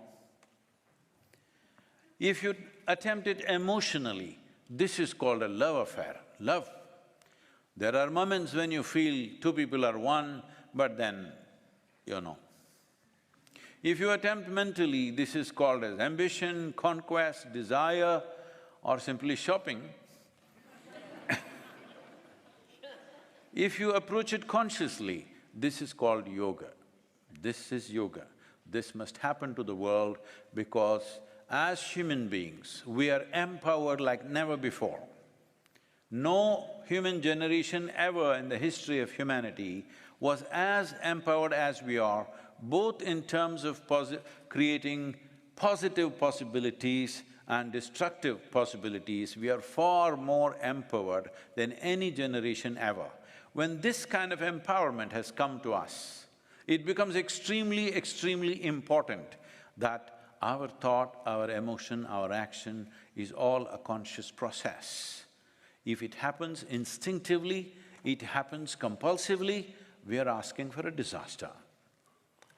If you attempt it emotionally, this is called a love affair, love. There are moments when you feel two people are one, but then you know. If you attempt mentally, this is called as ambition, conquest, desire, or simply shopping. If you approach it consciously, this is called yoga. This is yoga. This must happen to the world because as human beings, we are empowered like never before. No human generation ever in the history of humanity was as empowered as we are, both in terms of creating positive possibilities and destructive possibilities. We are far more empowered than any generation ever. When this kind of empowerment has come to us, it becomes extremely, extremely important that our thought, our emotion, our action is all a conscious process. If it happens instinctively, it happens compulsively, we are asking for a disaster.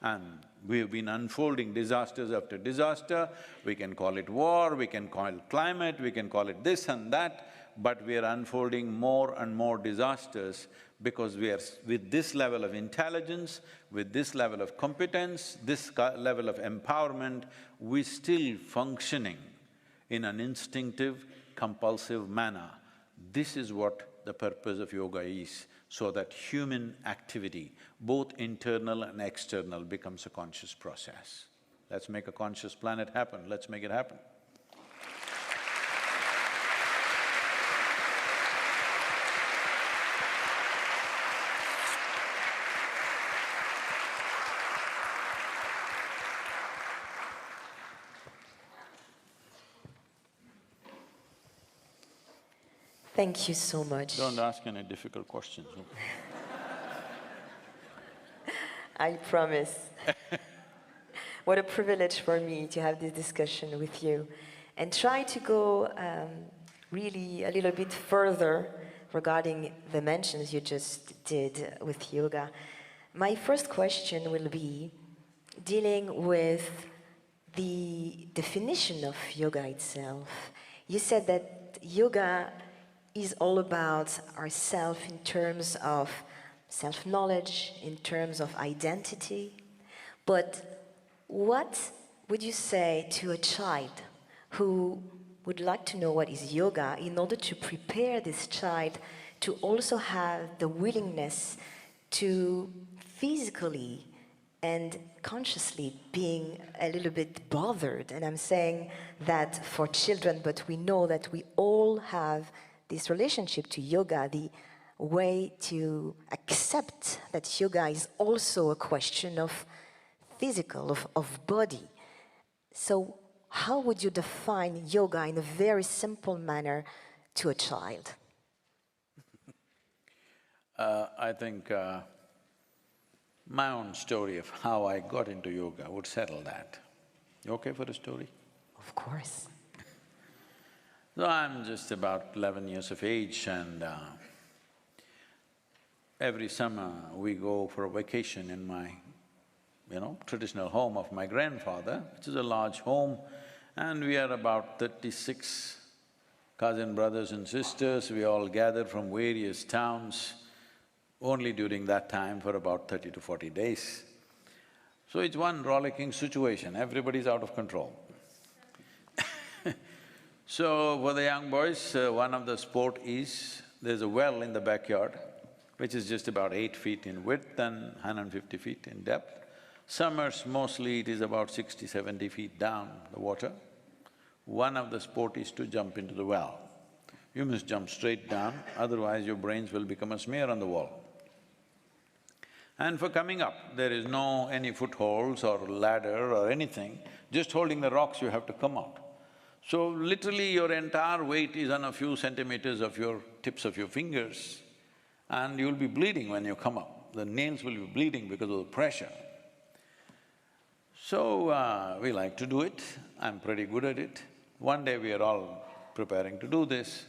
And we have been unfolding disasters after disaster. We can call it war, we can call it climate, we can call it this and that, but we are unfolding more and more disasters because we are… with this level of intelligence, with this level of competence, this level of empowerment, we're still functioning in an instinctive, compulsive manner. This is what the purpose of yoga is, so that human activity, both internal and external, becomes a conscious process. Let's make a conscious planet happen, let's make it happen. Thank you so much. Don't ask any difficult questions. I promise. What a privilege for me to have this discussion with you and try to go really a little bit further regarding the mentions you just did with yoga. My first question will be dealing with the definition of yoga itself. You said that yoga is all about ourself in terms of self-knowledge, in terms of identity. But what would you say to a child who would like to know what is yoga in order to prepare this child to also have the willingness to physically and consciously being a little bit bothered? And I'm saying that for children, but we know that we all have this relationship to yoga, the way to accept that yoga is also a question of physical, of body. So how would you define yoga in a very simple manner to a child? I think my own story of how I got into yoga would settle that. You okay for a story? Of course. So I'm just about 11 years of age and every summer we go for a vacation in my, traditional home of my grandfather, which is a large home, and we are about 36 cousin brothers and sisters. We all gather from various towns only during that time for about 30 to 40 days. So it's one rollicking situation, everybody's out of control. So for the young boys, one of the sport is, there's a well in the backyard, which is just about 8 feet in width and 150 feet in depth. Summers, mostly it is about 60, 70 feet down the water. One of the sport is to jump into the well. You must jump straight down, otherwise your brains will become a smear on the wall. And for coming up, there is no any footholds or ladder or anything, just holding the rocks you have to come out. So literally your entire weight is on a few centimeters of your tips of your fingers. and you'll be bleeding when you come up. The nails will be bleeding because of the pressure. So, we like to do it, I'm pretty good at it. One day we are all preparing to do this.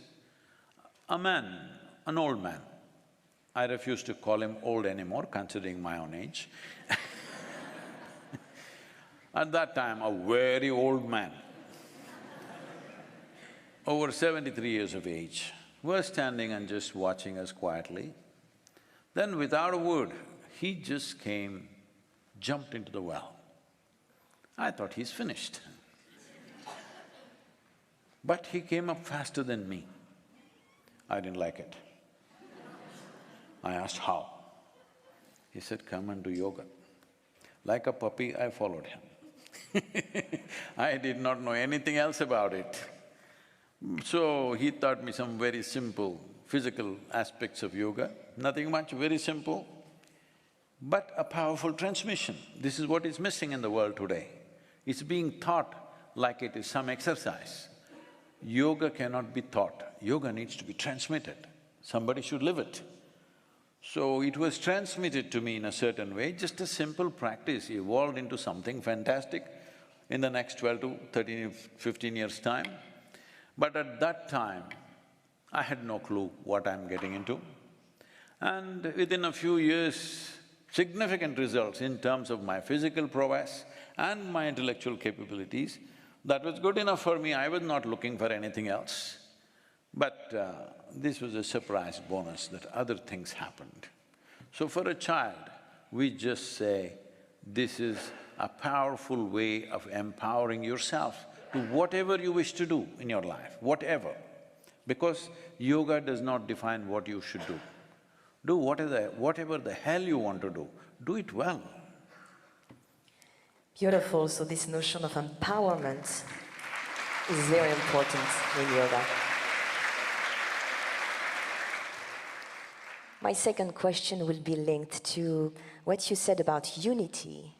A man, an old man, I refuse to call him old anymore, considering my own age. At that time, a very old man, over 73 years of age, was standing and just watching us quietly. Then without a word, he just came, jumped into the well. I thought he's finished. But he came up faster than me. I didn't like it. I asked how. He said, come and do yoga. Like a puppy, I followed him. I did not know anything else about it. So he taught me some very simple physical aspects of yoga, nothing much, very simple, but a powerful transmission. This is what is missing in the world today. It's being taught like it is some exercise. Yoga cannot be taught, yoga needs to be transmitted. Somebody should live it. So it was transmitted to me in a certain way, just a simple practice evolved into something fantastic in the next 12 to 13, 15 years' time. But at that time, I had no clue what I'm getting into. And within a few years, significant results in terms of my physical prowess and my intellectual capabilities, that was good enough for me, I was not looking for anything else. But this was a surprise bonus that other things happened. So for a child, we just say, this is a powerful way of empowering yourself to whatever you wish to do in your life, whatever. Because yoga does not define what you should do. Do whatever the hell you want to do it well. Beautiful, so this notion of empowerment is very important in yoga. My second question will be linked to what you said about unity,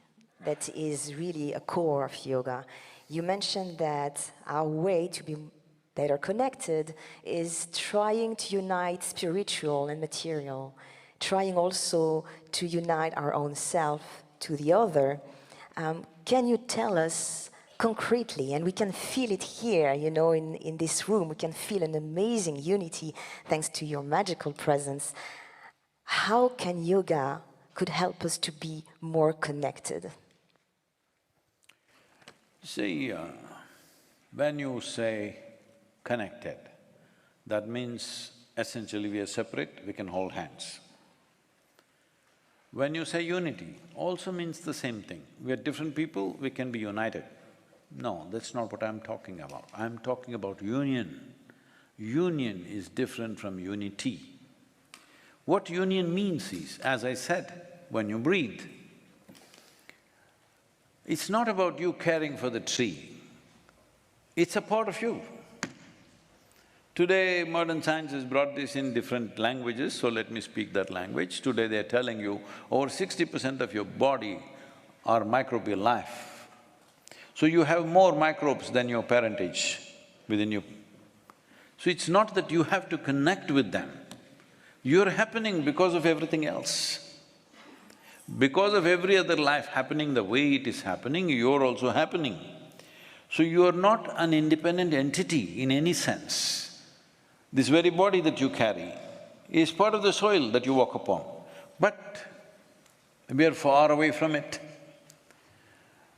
that is really a core of yoga. You mentioned that our way to be better connected is trying to unite spiritual and material, trying also to unite our own self to the other. Can you tell us concretely, and we can feel it here, you know, in this room, we can feel an amazing unity thanks to your magical presence. How can yoga could help us to be more connected? See, when you say connected, that means essentially we are separate, we can hold hands. When you say unity, also means the same thing. We are different people, we can be united. No, that's not what I'm talking about. I'm talking about union. Union is different from unity. What union means is, as I said, when you breathe, it's not about you caring for the tree, it's a part of you. Today, modern science has brought this in different languages, so let me speak that language. Today they're telling you over 60% of your body are microbial life. So you have more microbes than your parentage within you. So it's not that you have to connect with them, you're happening because of everything else. Because of every other life happening the way it is happening, you're also happening. So you are not an independent entity in any sense. This very body that you carry is part of the soil that you walk upon, but we are far away from it.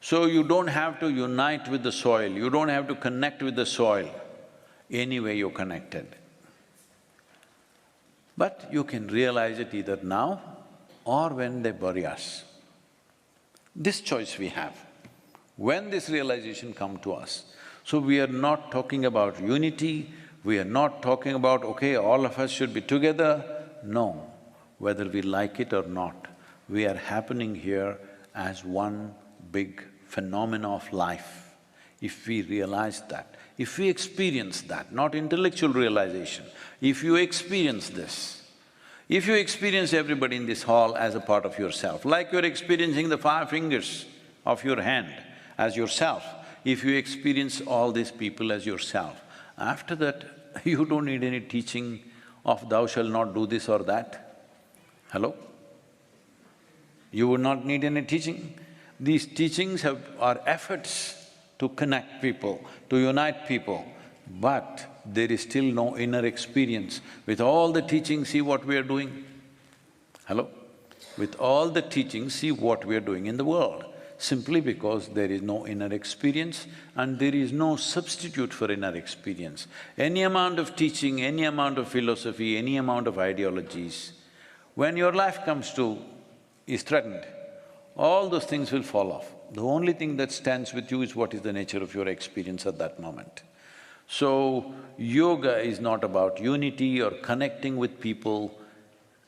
So you don't have to unite with the soil, you don't have to connect with the soil, anyway you're connected. But you can realize it either now or when they bury us. This choice we have, when this realization comes to us. So we are not talking about unity, we are not talking about, okay, all of us should be together. No, whether we like it or not, we are happening here as one big phenomena of life. If we realize that, if we experience that, not intellectual realization, if you experience this, if you experience everybody in this hall as a part of yourself, like you're experiencing the 5 fingers of your hand as yourself, if you experience all these people as yourself, after that, you don't need any teaching of thou shalt not do this or that. Hello? You would not need any teaching. These teachings are efforts to connect people, to unite people, but there is still no inner experience. With all the teachings, see what we are doing. Hello? With all the teachings, see what we are doing in the world. Simply because there is no inner experience and there is no substitute for inner experience. Any amount of teaching, any amount of philosophy, any amount of ideologies, when your life is threatened, all those things will fall off. The only thing that stands with you is what is the nature of your experience at that moment. So, yoga is not about unity or connecting with people,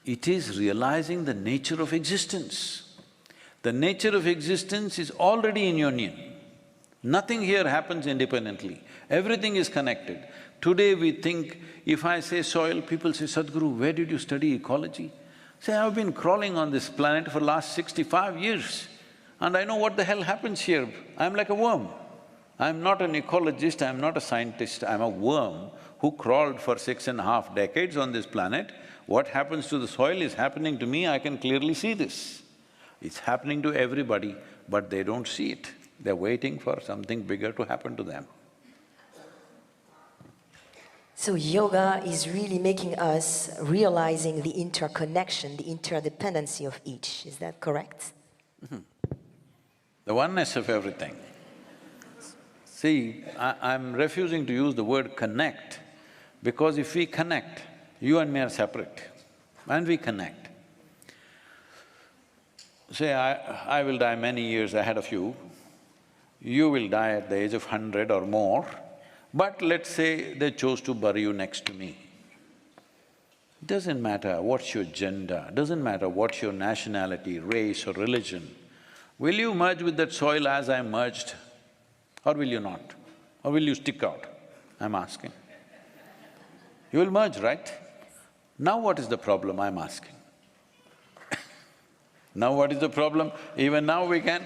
it is realizing the nature of existence. The nature of existence is already in union. Nothing here happens independently, everything is connected. Today we think, if I say soil, people say, Sadhguru, where did you study ecology? Say, I've been crawling on this planet for last 65 years and I know what the hell happens here. I'm like a worm. I'm not an ecologist, I'm not a scientist, I'm a worm who crawled for 6.5 decades on this planet. What happens to the soil is happening to me, I can clearly see this. It's happening to everybody, but they don't see it. They're waiting for something bigger to happen to them. So yoga is really making us realizing the interconnection, the interdependency of each, is that correct? The oneness of everything. See, I'm refusing to use the word connect, because if we connect, you and me are separate, and we connect. Say, I will die many years ahead of you, you will die at the age of 100 or more, but let's say they chose to bury you next to me. Doesn't matter what's your gender, doesn't matter what's your nationality, race or religion. Will you merge with that soil as I merged, or will you not? Or will you stick out? I'm asking. You will merge, right? Now what is the problem, I'm asking? Now what is the problem? Even now we can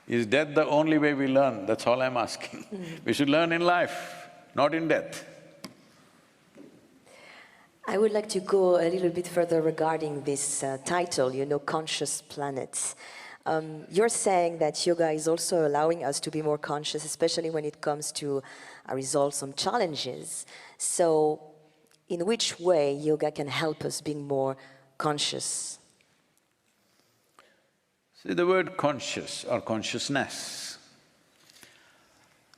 Is death the only way we learn? That's all I'm asking. We should learn in life, not in death. I would like to go a little bit further regarding this title, conscious planets. You're saying that yoga is also allowing us to be more conscious, especially when it comes to resolve some challenges. So, in which way yoga can help us being more conscious? See, the word conscious or consciousness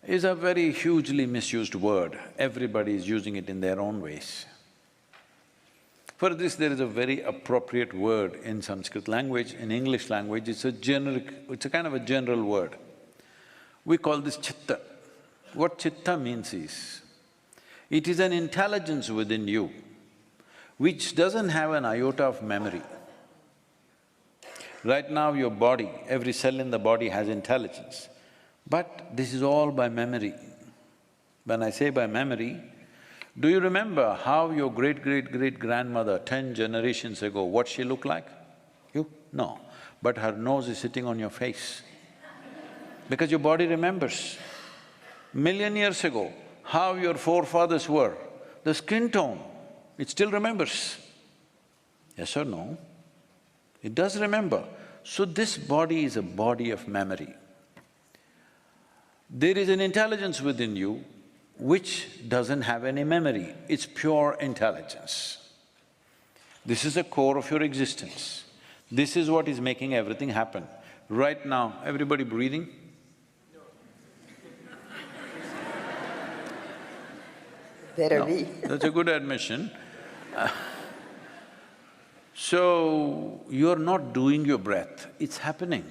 is a very hugely misused word. Everybody is using it in their own ways. For this, there is a very appropriate word in Sanskrit language. In English language, it's a kind of a general word. We call this chitta. What chitta means is, it is an intelligence within you which doesn't have an iota of memory. Right now your body, every cell in the body has intelligence, but this is all by memory. When I say by memory, do you remember how your great-great-great-grandmother 10 generations ago, what she looked like? You? No. But her nose is sitting on your face because your body remembers. Million years ago, how your forefathers were, the skin tone, it still remembers. Yes or no? It does remember. So this body is a body of memory. There is an intelligence within you which doesn't have any memory, it's pure intelligence. This is the core of your existence. This is what is making everything happen. Right now, everybody breathing? Better be. That's a good admission. So, you're not doing your breath, it's happening.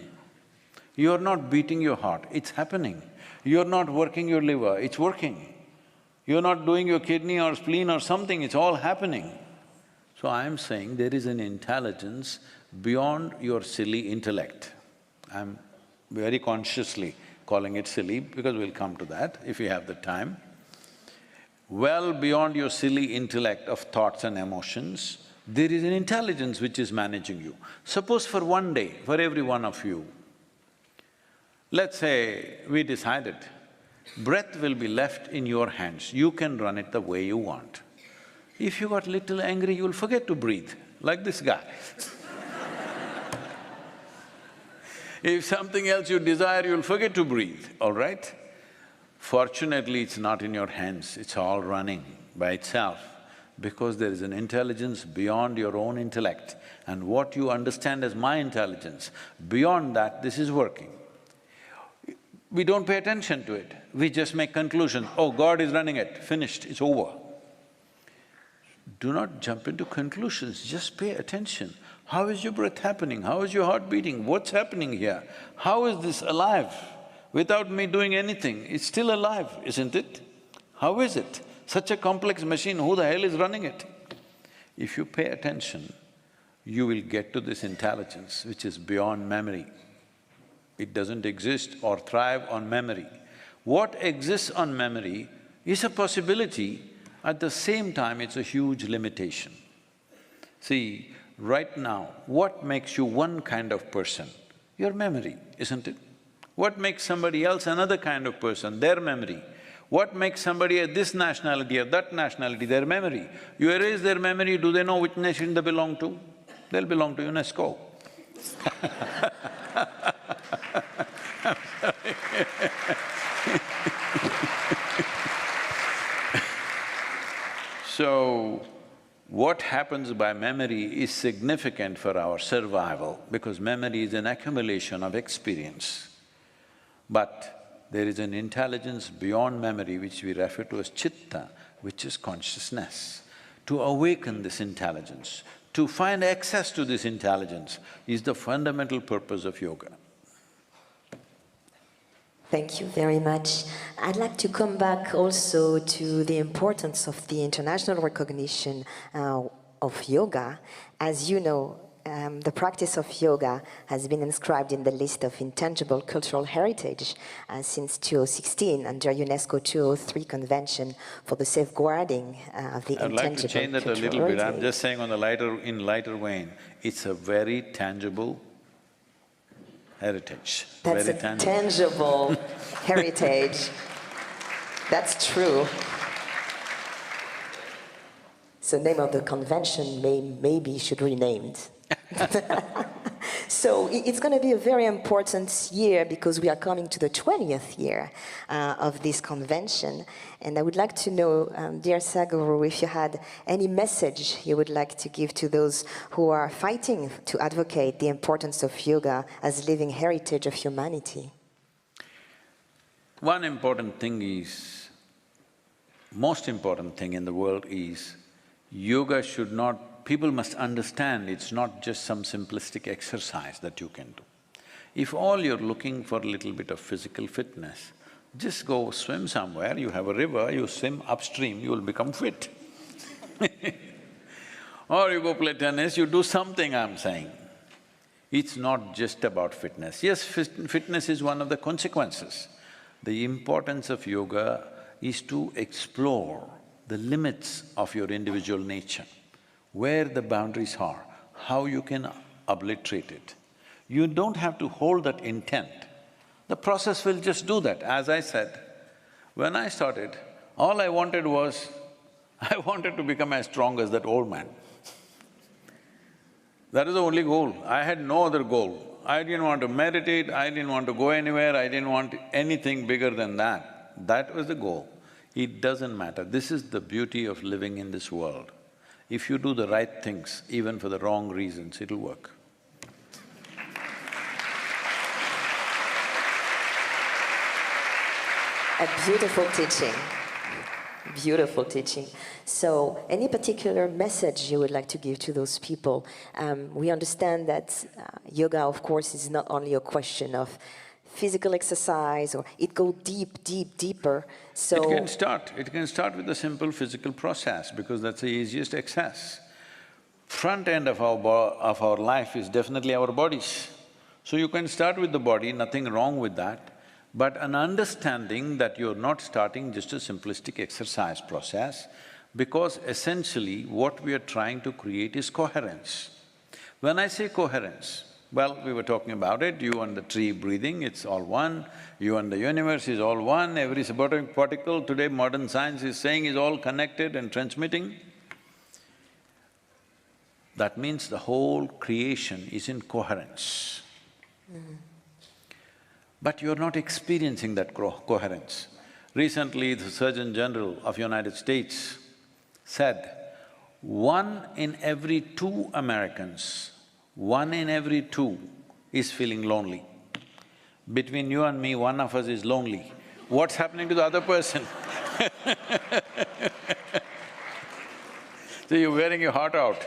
You're not beating your heart, it's happening. You're not working your liver, it's working. You're not doing your kidney or spleen or something, it's all happening. So I'm saying there is an intelligence beyond your silly intellect. I'm very consciously calling it silly because we'll come to that if we have the time. Well beyond your silly intellect of thoughts and emotions, there is an intelligence which is managing you. Suppose for one day, for every one of you, let's say we decided breath will be left in your hands. You can run it the way you want. If you got little angry, you'll forget to breathe, like this guy. If something else you desire, you'll forget to breathe, all right? Fortunately, it's not in your hands, it's all running by itself, because there is an intelligence beyond your own intellect, and what you understand as my intelligence, beyond that, this is working. We don't pay attention to it, we just make conclusions, oh, God is running it, finished, it's over. Do not jump into conclusions, just pay attention. How is your breath happening? How is your heart beating? What's happening here? How is this alive? Without me doing anything, it's still alive, isn't it? How is it? Such a complex machine, who the hell is running it? If you pay attention, you will get to this intelligence which is beyond memory. It doesn't exist or thrive on memory. What exists on memory is a possibility, at the same time it's a huge limitation. See, right now, what makes you one kind of person? Your memory, isn't it? What makes somebody else another kind of person? Their memory. What makes somebody a this nationality or that nationality? Their memory. You erase their memory, do they know which nation they belong to? They'll belong to UNESCO. I'm sorry. So, what happens by memory is significant for our survival, because memory is an accumulation of experience. But there is an intelligence beyond memory which we refer to as chitta, which is consciousness. To awaken this intelligence, to find access to this intelligence is the fundamental purpose of yoga. Thank you very much. I'd like to come back also to the importance of the international recognition of yoga. As you know, the practice of yoga has been inscribed in the list of intangible cultural heritage since 2016 under UNESCO 203 Convention for the safeguarding of the intangible cultural heritage. I'd like to change that a little bit, I'm just saying on the lighter vein, it's a very tangible heritage. That's very a tangible heritage. That's true. So name of the convention maybe should be renamed. So it's going to be a very important year because we are coming to the 20th year of this convention. And I would like to know, dear Sadhguru, if you had any message you would like to give to those who are fighting to advocate the importance of yoga as living heritage of humanity. One important thing is, most important thing in the world is, yoga should not… people must understand it's not just some simplistic exercise that you can do. If all you're looking for a little bit of physical fitness, just go swim somewhere, you have a river, you swim upstream, you will become fit. Or you go play tennis, you do something, I'm saying. It's not just about fitness. Yes, fitness is one of the consequences. The importance of yoga is to explore the limits of your individual nature, where the boundaries are, how you can obliterate it. You don't have to hold that intent. The process will just do that. As I said, when I started, all I wanted was, I wanted to become as strong as that old man. That is the only goal. I had no other goal. I didn't want to meditate, I didn't want to go anywhere, I didn't want anything bigger than that. That was the goal. It doesn't matter. This is the beauty of living in this world. If you do the right things, even for the wrong reasons, it'll work. A beautiful teaching. Beautiful teaching. So, any particular message you would like to give to those people? We understand that yoga, of course, is not only a question of physical exercise, or it goes deeper, so… It can start with a simple physical process, because that's the easiest access. Front end of our life is definitely our bodies. So you can start with the body, nothing wrong with that, but an understanding that you're not starting just a simplistic exercise process, because essentially what we are trying to create is coherence. When I say coherence, Well, we were talking about it, you and the tree breathing, it's all one. You and the universe is all one. Every subatomic particle today modern science is saying is all connected and transmitting. That means the whole creation is in coherence. But you're not experiencing that coherence. Recently, the Surgeon General of United States said, 1 in every 2 Americans, 1 in every 2 is feeling lonely. Between you and me, one of us is lonely. What's happening to the other person? So you're wearing your heart out.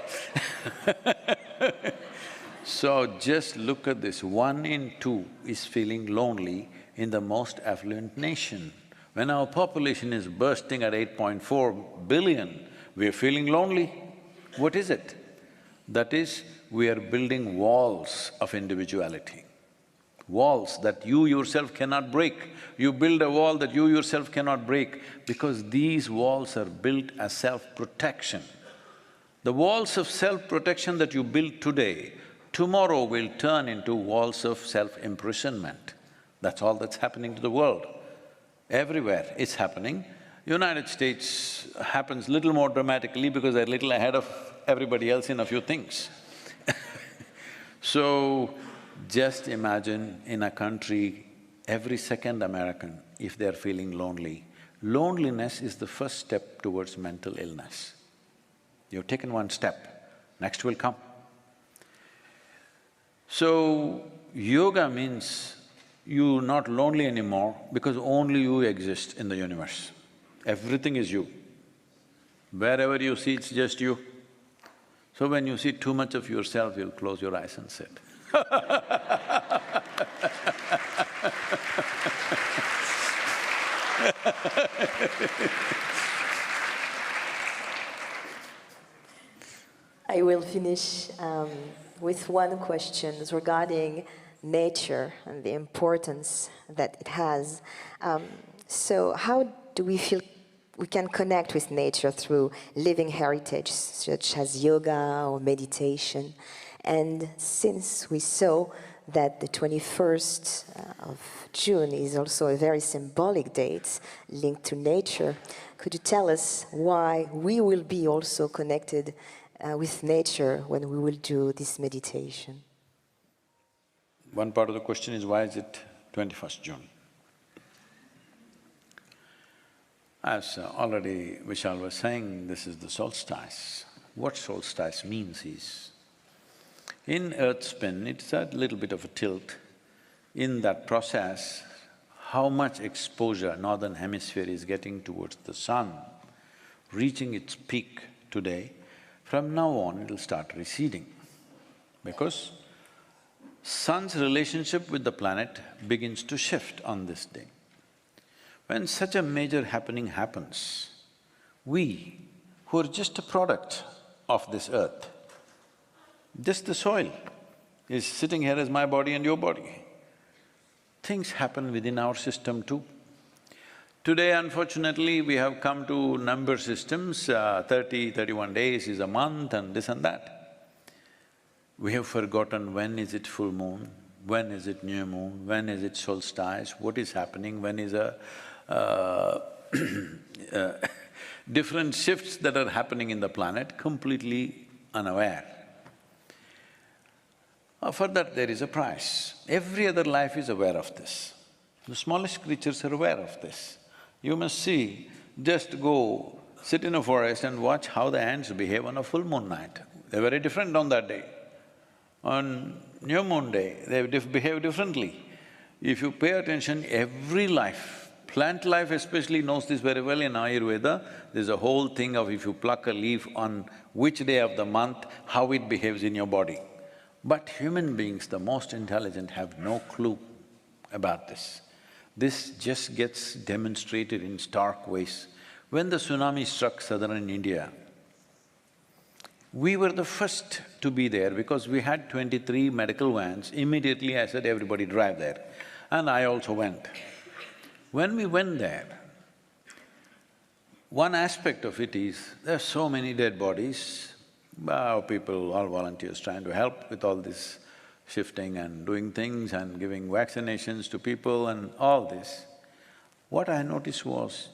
So just look at this, 1 in 2 is feeling lonely in the most affluent nation. When our population is bursting at 8.4 billion, we are feeling lonely. What is it? That is, we are building walls of individuality. Walls that you yourself cannot break. You build a wall that you yourself cannot break because these walls are built as self-protection. The walls of self-protection that you build today, tomorrow will turn into walls of self-imprisonment. That's all that's happening to the world. Everywhere it's happening. United States happens little more dramatically because they're little ahead of everybody else in a few things. So, just imagine in a country, every second American, if they're feeling lonely, loneliness is the first step towards mental illness. You've taken one step, next will come. So, yoga means you're not lonely anymore because only you exist in the universe. Everything is you. Wherever you see, it's just you. So when you see too much of yourself, you'll close your eyes and sit. I will finish with one question regarding nature and the importance that it has. So how do we feel we can connect with nature through living heritage such as yoga or meditation? And since we saw that the 21st of June is also a very symbolic date linked to nature, could you tell us why we will be also connected with nature when we will do this meditation? One part of the question is, why is it 21st June? As already Vishal was saying, this is the solstice. What solstice means is, in earth spin, it's a little bit of a tilt. In that process, how much exposure northern hemisphere is getting towards the sun, reaching its peak today, from now on it'll start receding. Because sun's relationship with the planet begins to shift on this day. When such a major happening happens, we, who are just a product of this earth, just the soil is sitting here as my body and your body. Things happen within our system too. Today, unfortunately, we have come to number systems, 31 days is a month and this and that. We have forgotten when is it full moon, when is it new moon, when is it solstice, what is happening, when is different shifts that are happening in the planet, completely unaware. For that there is a price. Every other life is aware of this. The smallest creatures are aware of this. You must see, just go sit in a forest and watch how the ants behave on a full moon night. They're very different on that day. On new moon day, they behave differently. If you pay attention, every life, plant life especially knows this very well in Ayurveda, there's a whole thing of if you pluck a leaf on which day of the month, how it behaves in your body. But human beings, the most intelligent, have no clue about this. This just gets demonstrated in stark ways. When the tsunami struck southern India, we were the first to be there because we had 23 medical vans. Immediately I said, everybody drive there. And I also went. When we went there, one aspect of it is, there are so many dead bodies, people, all volunteers trying to help with all this shifting and doing things and giving vaccinations to people and all this, what I noticed was,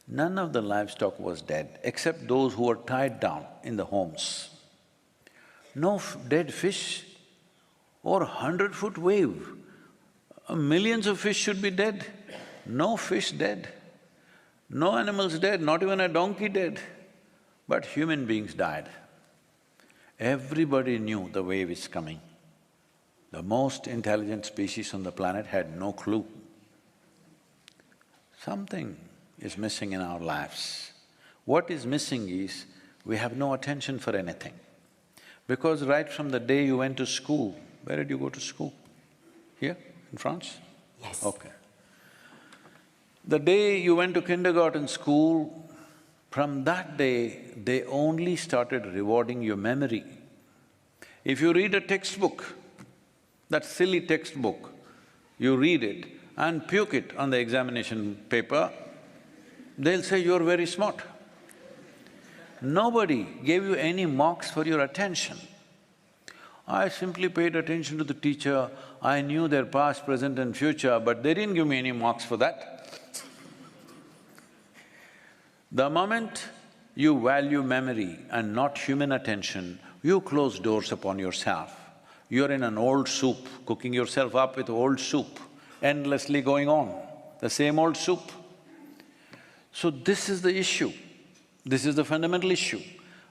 none of the livestock was dead, except those who were tied down in the homes. No dead fish. Or 100-foot wave, millions of fish should be dead. No fish dead, no animals dead, not even a donkey dead. But human beings died. Everybody knew the wave is coming. The most intelligent species on the planet had no clue. Something is missing in our lives. What is missing is, we have no attention for anything. Because right from the day you went to school, where did you go to school? Here, in France? Yes. Okay. The day you went to kindergarten school, from that day, they only started rewarding your memory. If you read a textbook, that silly textbook, you read it and puke it on the examination paper, they'll say you're very smart. Nobody gave you any marks for your attention. I simply paid attention to the teacher, I knew their past, present and future, but they didn't give me any marks for that. The moment you value memory and not human attention, you close doors upon yourself. You're in an old soup, cooking yourself up with old soup, endlessly going on, the same old soup. So this is the issue, this is the fundamental issue,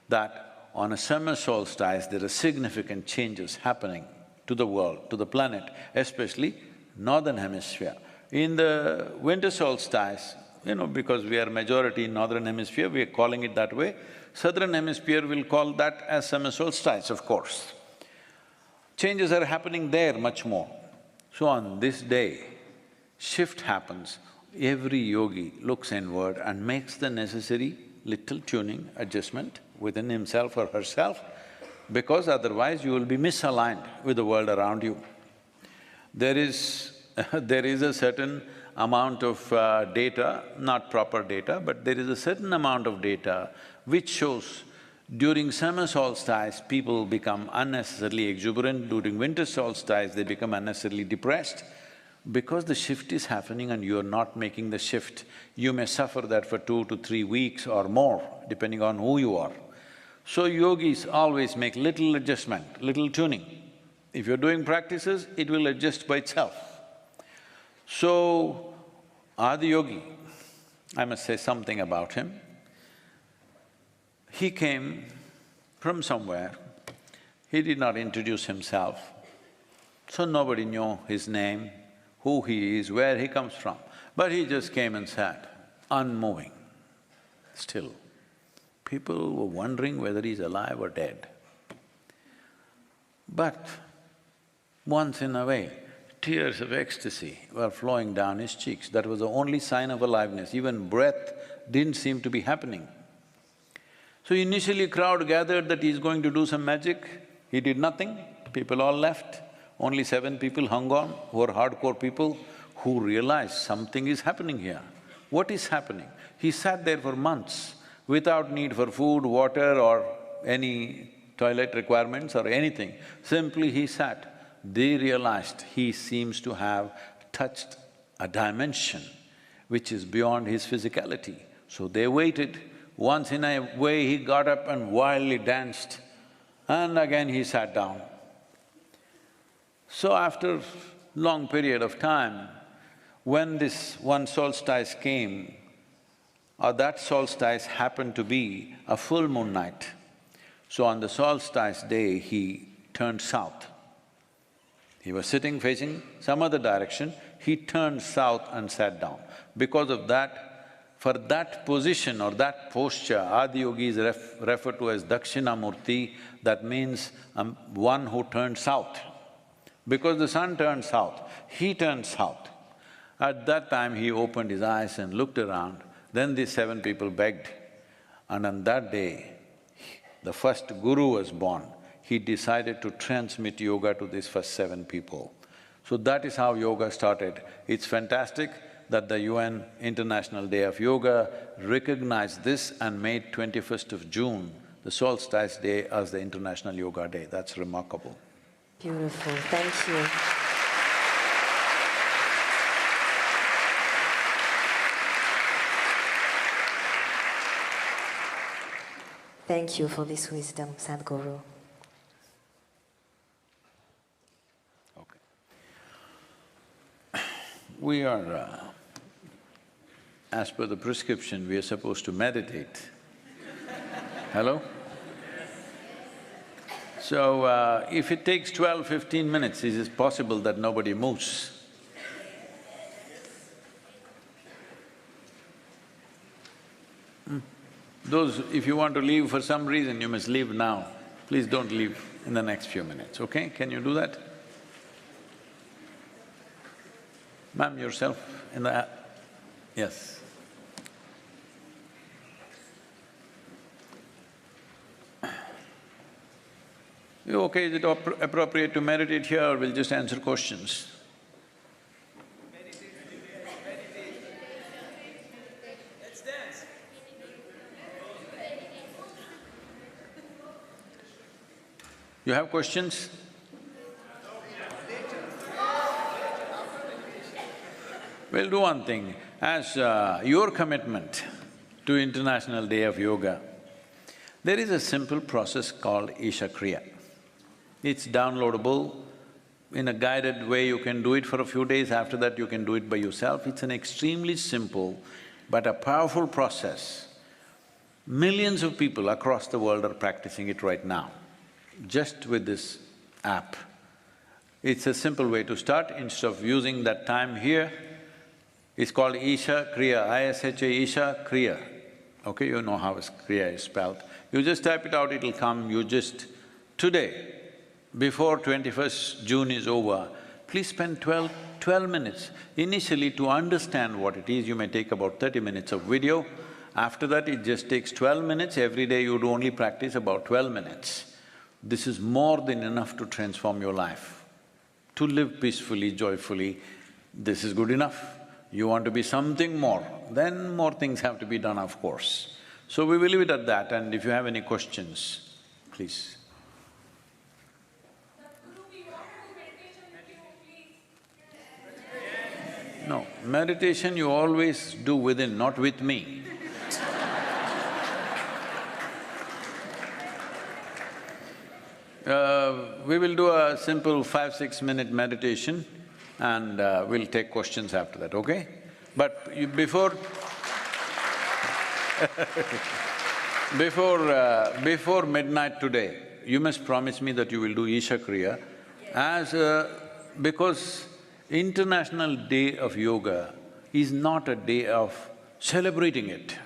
that on a summer solstice, there are significant changes happening to the world, to the planet, especially northern hemisphere. In the winter solstice, because we are majority in northern hemisphere, we are calling it that way. Southern hemisphere will call that as summer solstice, of course. Changes are happening there much more. So on this day, shift happens. Every yogi looks inward and makes the necessary little tuning, adjustment within himself or herself, because otherwise you will be misaligned with the world around you. There is a certain amount of data, not proper data, but there is a certain amount of data which shows during summer solstice, people become unnecessarily exuberant, during winter solstice, they become unnecessarily depressed. Because the shift is happening and you're not making the shift, you may suffer that for 2 to 3 weeks or more, depending on who you are. So yogis always make little adjustment, little tuning. If you're doing practices, it will adjust by itself. So, Adi Yogi, I must say something about him. He came from somewhere, he did not introduce himself, so nobody knew his name, who he is, where he comes from. But he just came and sat, unmoving, still. People were wondering whether he's alive or dead. But once in a way, tears of ecstasy were flowing down his cheeks. That was the only sign of aliveness. Even breath didn't seem to be happening. So initially crowd gathered that he's going to do some magic. He did nothing, people all left. Only 7 people hung on, who were hardcore people, who realized something is happening here. What is happening? He sat there for months without need for food, water or any toilet requirements or anything. Simply he sat. They realized he seems to have touched a dimension which is beyond his physicality. So they waited. Once in a way he got up and wildly danced, and again he sat down. So after long period of time, when this one solstice came, or that solstice happened to be a full moon night, so on the solstice day he turned south. He was sitting facing some other direction, he turned south and sat down. Because of that, for that position or that posture, Adi Yogi is referred to as Dakshinamurti, that means one who turned south. Because the sun turned south, he turned south. At that time, he opened his eyes and looked around. Then these 7 people begged. And on that day, the first guru was born. He decided to transmit yoga to these first 7 people. So that is how yoga started. It's fantastic that the UN International Day of Yoga recognized this and made 21st of June, the solstice day, as the International Yoga Day. That's remarkable. Beautiful, thank you. Thank you for this wisdom, Sadhguru. We are, as per the prescription, we are supposed to meditate. Hello? So, if it takes 12–15 minutes, is it possible that nobody moves? Those… if you want to leave for some reason, you must leave now. Please don't leave in the next few minutes, okay? Can you do that? Ma'am, yourself in the… yes. You okay? Is it appropriate to meditate here, or we'll just answer questions? You have questions? We'll do one thing. As your commitment to International Day of Yoga, there is a simple process called Isha Kriya. It's downloadable. In a guided way, you can do it for a few days, after that you can do it by yourself. It's an extremely simple but a powerful process. Millions of people across the world are practicing it right now, just with this app. It's a simple way to start. Instead of using that time here, it's called Isha Kriya, I-S-H-A, Isha Kriya. Okay, you know how Kriya is spelled. You just type it out, it'll come. You just… today, before 21st June is over, please spend 12 minutes. Initially, to understand what it is, you may take about 30 minutes of video. After that, it just takes 12 minutes. Every day you'd only practice about 12 minutes. This is more than enough to transform your life. To live peacefully, joyfully, this is good enough. You want to be something more, then more things have to be done, of course. So we will leave it at that, and if you have any questions, please. No, meditation you always do within, not with me. We will do a simple 5–6 minute meditation and we'll take questions after that, okay? But you… before before midnight today, you must promise me that you will do Isha Kriya as because International Day of Yoga is not a day of celebrating it.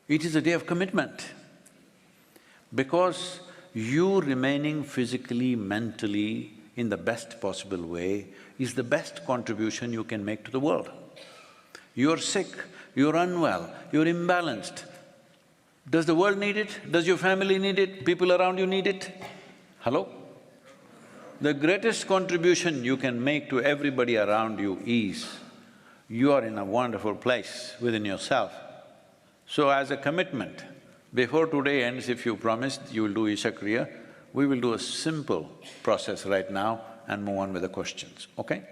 It is a day of commitment. Because you remaining physically, mentally in the best possible way is the best contribution you can make to the world. You're sick, you're unwell, you're imbalanced. Does the world need it? Does your family need it? People around you need it? Hello? The greatest contribution you can make to everybody around you is, you are in a wonderful place within yourself. So as a commitment, before today ends, if you promised you will do Isha Kriya, we will do a simple process right now and move on with the questions, okay?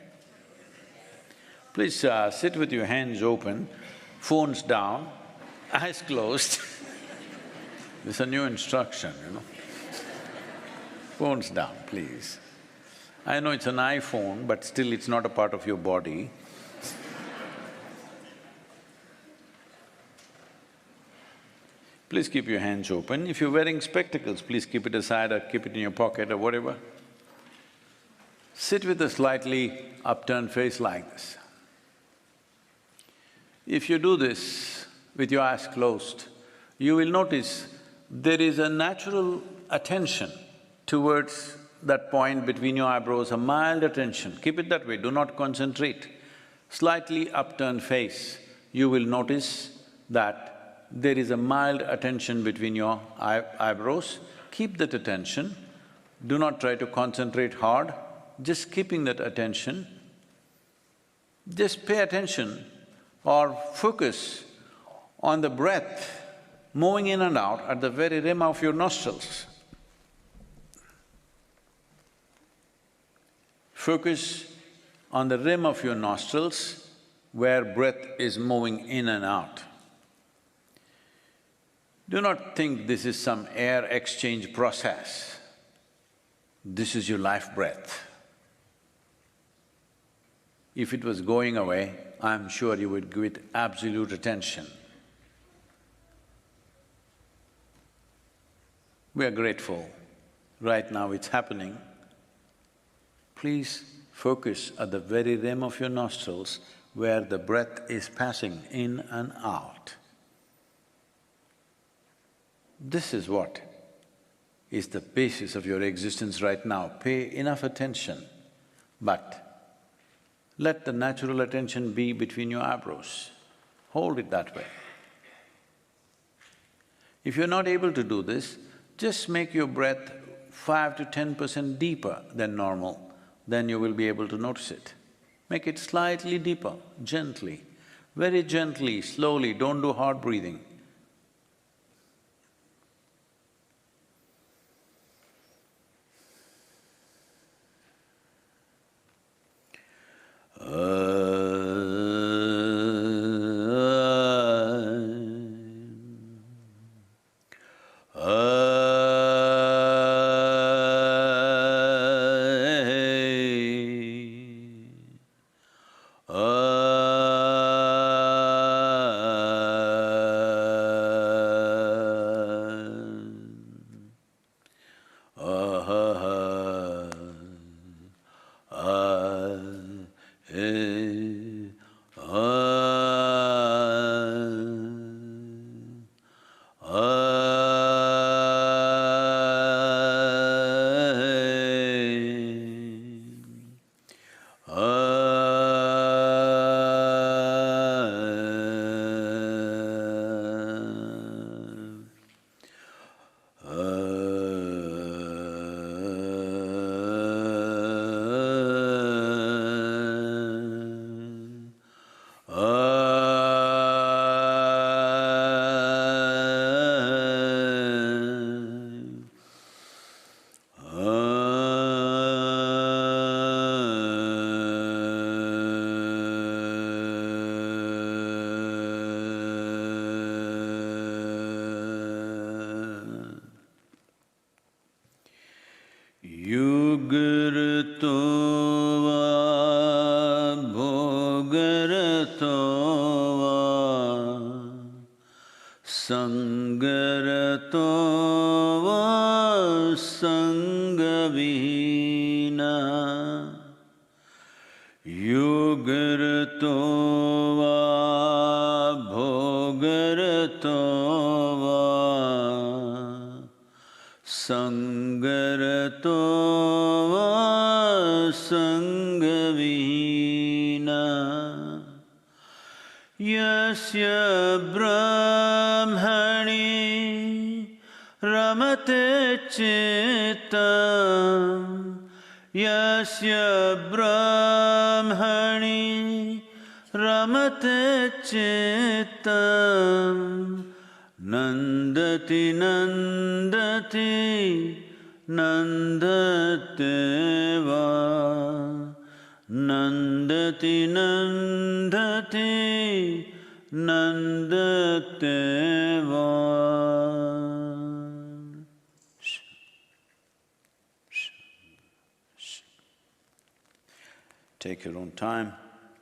Please sit with your hands open, phones down, eyes closed. This is a new instruction, you know. Phones down, please. I know it's an iPhone, but still it's not a part of your body. Please keep your hands open. If you're wearing spectacles, please keep it aside or keep it in your pocket or whatever. Sit with a slightly upturned face like this. If you do this with your eyes closed, you will notice there is a natural attention towards that point between your eyebrows, a mild attention. Keep it that way, do not concentrate. Slightly upturned face, you will notice that there is a mild attention between your eyebrows. Keep that attention, do not try to concentrate hard, just keeping that attention. Just pay attention or focus on the breath moving in and out at the very rim of your nostrils. Focus on the rim of your nostrils where breath is moving in and out. Do not think this is some air exchange process. This is your life breath. If it was going away, I'm sure you would give it absolute attention. We are grateful. Right now it's happening. Please focus at the very rim of your nostrils where the breath is passing in and out. This is what is the basis of your existence right now. Pay enough attention, but let the natural attention be between your eyebrows. Hold it that way. If you're not able to do this, just make your breath 5 to 10% deeper than normal, then you will be able to notice it. Make it slightly deeper, gently, very gently, slowly, don't do hard breathing.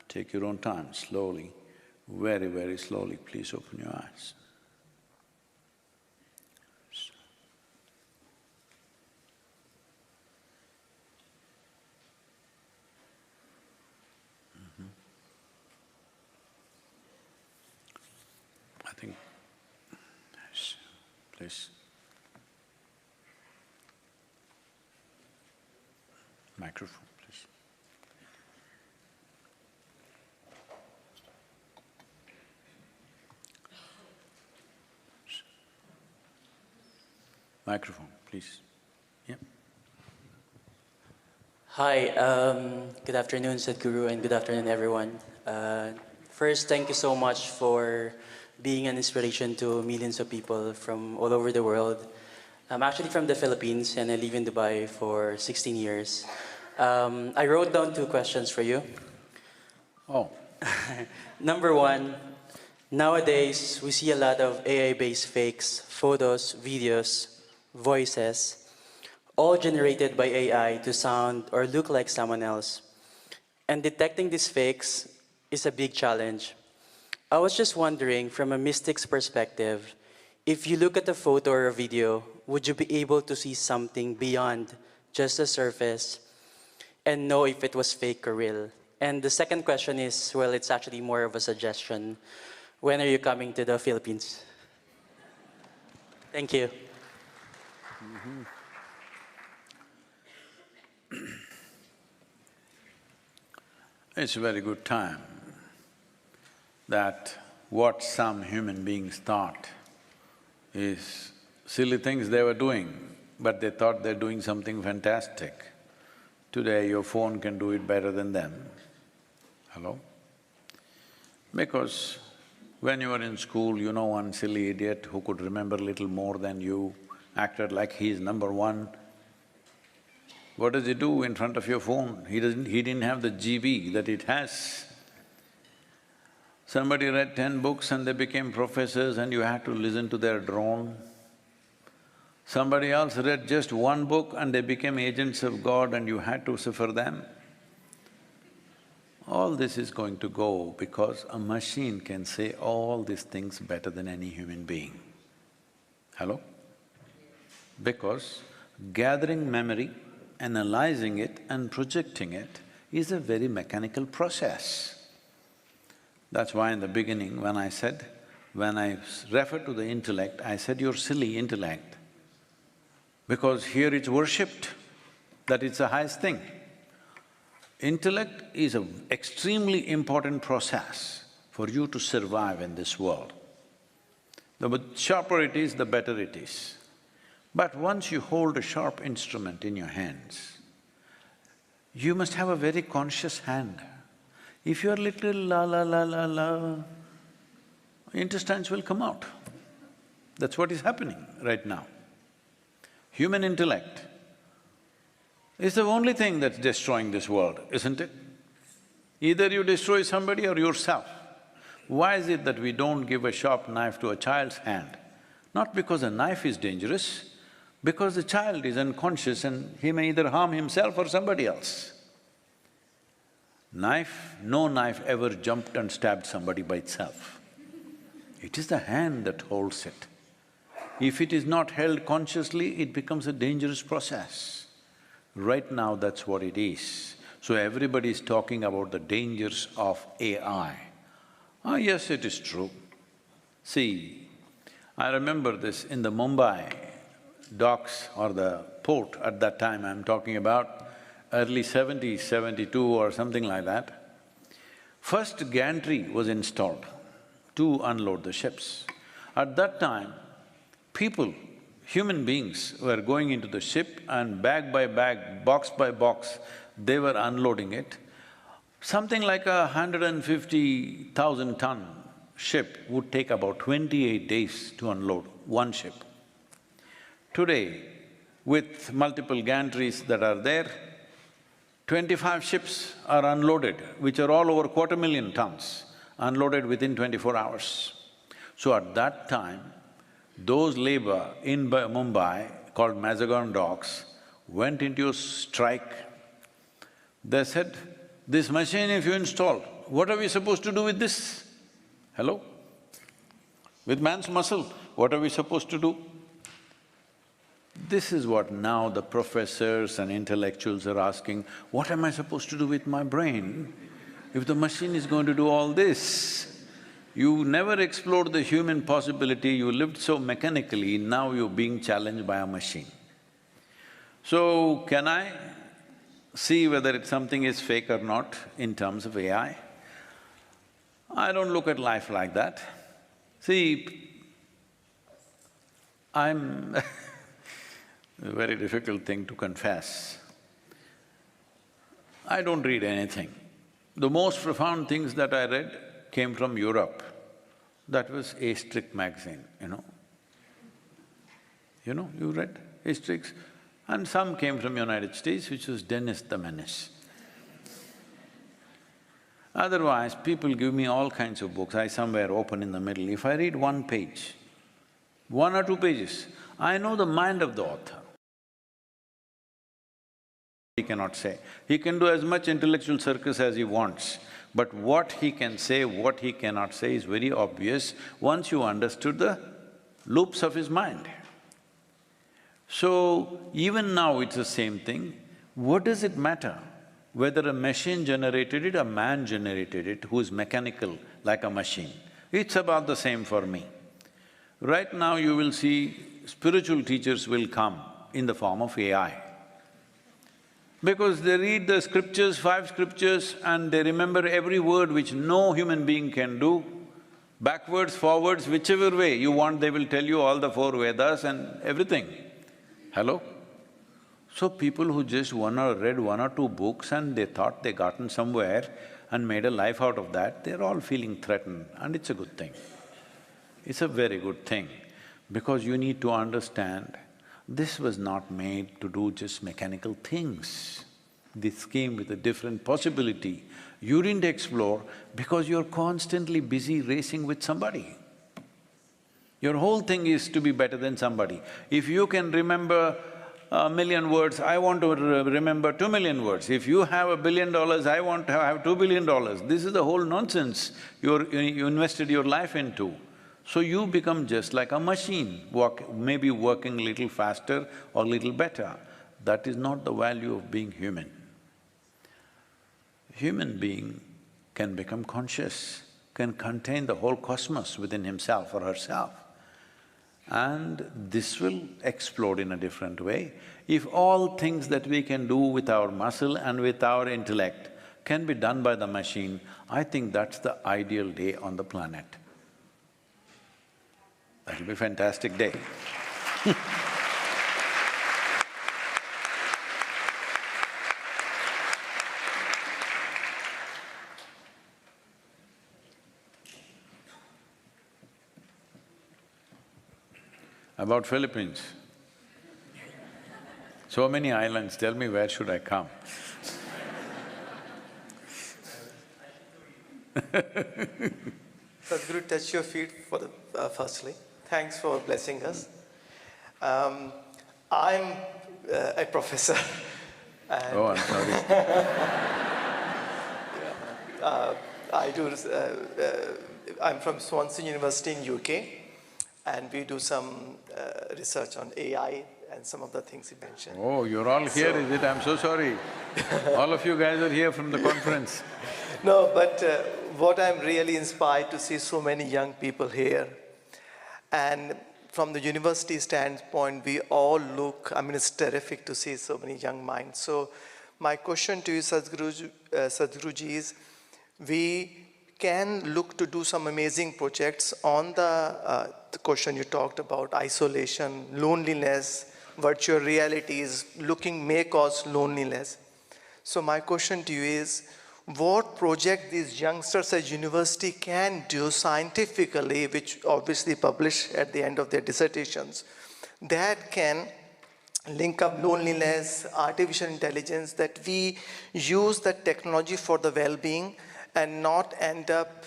Take your own time, slowly, very, very slowly, please open your eyes. I think… Yes, please. Microphone. Microphone, please. Yeah. Hi, good afternoon, Sadhguru, and good afternoon, everyone. First, thank you so much for being an inspiration to millions of people from all over the world. I'm actually from the Philippines, and I live in Dubai for 16 years. I wrote down 2 questions for you. Oh. Number 1, nowadays we see a lot of AI-based fakes, photos, videos, voices, all generated by AI to sound or look like someone else. And detecting these fakes is a big challenge. I was just wondering, from a mystic's perspective, if you look at a photo or a video, would you be able to see something beyond just the surface and know if it was fake or real? And the second question is, well, it's actually more of a suggestion. When are you coming to the Philippines? Thank you. It's a very good time that what some human beings thought is silly things they were doing, but they thought they're doing something fantastic. Today your phone can do it better than them. Hello? Because when you were in school, you know one silly idiot who could remember little more than you, acted like he's number one. What does he do in front of your phone? He didn't have the GB that it has. Somebody read 10 books and they became professors and you had to listen to their drone. Somebody else read just 1 book and they became agents of God and you had to suffer them. All this is going to go because a machine can say all these things better than any human being. Hello? Because gathering memory, analyzing it and projecting it is a very mechanical process. That's why in the beginning when I referred to the intellect, I said, you're silly intellect, because here it's worshipped, that it's the highest thing. Intellect is an extremely important process for you to survive in this world. The sharper it is, the better it is. But once you hold a sharp instrument in your hands, you must have a very conscious hand. If you're little la la la la la, intestines will come out. That's what is happening right now. Human intellect is the only thing that's destroying this world, isn't it? Either you destroy somebody or yourself. Why is it that we don't give a sharp knife to a child's hand? Not because a knife is dangerous, because the child is unconscious and he may either harm himself or somebody else. No knife ever jumped and stabbed somebody by itself. It is the hand that holds it. If it is not held consciously, it becomes a dangerous process. Right now, that's what it is. So everybody is talking about the dangers of AI. Ah, yes, it is true. See, I remember this in the Mumbai docks or the port at that time I'm talking about, early 70s, 72 or something like that. First gantry was installed to unload the ships. At that time, people, human beings were going into the ship and bag by bag, box by box, they were unloading it. Something like 150,000 ton ship would take about 28 days to unload one ship. Today, with multiple gantries that are there, 25 ships are unloaded, which are all over 250,000 tons, unloaded within 24 hours. So at that time, those labor in Mumbai, called Mazagon docks, went into a strike. They said, this machine if you install, what are we supposed to do with this? Hello? With man's muscle, what are we supposed to do? This is what now the professors and intellectuals are asking, what am I supposed to do with my brain if the machine is going to do all this? You never explored the human possibility, you lived so mechanically, now you're being challenged by a machine. So, can I see whether something is fake or not in terms of AI? I don't look at life like that. See, I'm a very difficult thing to confess. I don't read anything. The most profound things that I read came from Europe. That was Asterix magazine, you know. You know, you read Asterix? And some came from United States, which was Dennis the Menace. Otherwise, people give me all kinds of books, I somewhere open in the middle. If I read one page, 1 or 2 pages, I know the mind of the author. He cannot say. He can do as much intellectual circus as he wants, but what he can say, what he cannot say is very obvious once you understood the loops of his mind. So, even now it's the same thing. What does it matter whether a machine generated it or man generated it, who is mechanical like a machine? It's about the same for me. Right now you will see spiritual teachers will come in the form of AI. Because they read the scriptures, 5 scriptures, and they remember every word which no human being can do. Backwards, forwards, whichever way you want, they will tell you all the 4 Vedas and everything. Hello? So people who just read 1 or 2 books and they thought they gotten somewhere and made a life out of that, they're all feeling threatened, and it's a good thing. It's a very good thing, because you need to understand this was not made to do just mechanical things. This came with a different possibility. You didn't explore because you're constantly busy racing with somebody. Your whole thing is to be better than somebody. If you can remember 1 million words, I want to remember 2 million words. If you have $1 billion, I want to have $2 billion. This is the whole nonsense you invested your life into. So you become just like a machine, maybe working a little faster or little better. That is not the value of being human. Human being can become conscious, can contain the whole cosmos within himself or herself. And this will explode in a different way. If all things that we can do with our muscle and with our intellect can be done by the machine, I think that's the ideal day on the planet. That'll be a fantastic day. About Philippines. So many islands, tell me where should I come? Sadhguru, touch your feet for the, firstly. Thanks for blessing us. I'm a professor. And Oh, I'm sorry. I do. I'm from Swansea University in UK, and we do some research on AI and some of the things you mentioned. Oh, you're all here, is it? I'm so sorry. All of you guys are here from the conference. No, but what I'm really inspired to see so many young people here. And from the university standpoint, we all look, I mean, it's terrific to see so many young minds. So my question to you, Sadhguruji, is we can look to do some amazing projects on the question you talked about, isolation, loneliness, virtual realities, may cause loneliness. So my question to you is, what project these youngsters at university can do scientifically, which obviously publish at the end of their dissertations, that can link up loneliness, artificial intelligence, that we use the technology for the well-being and not end up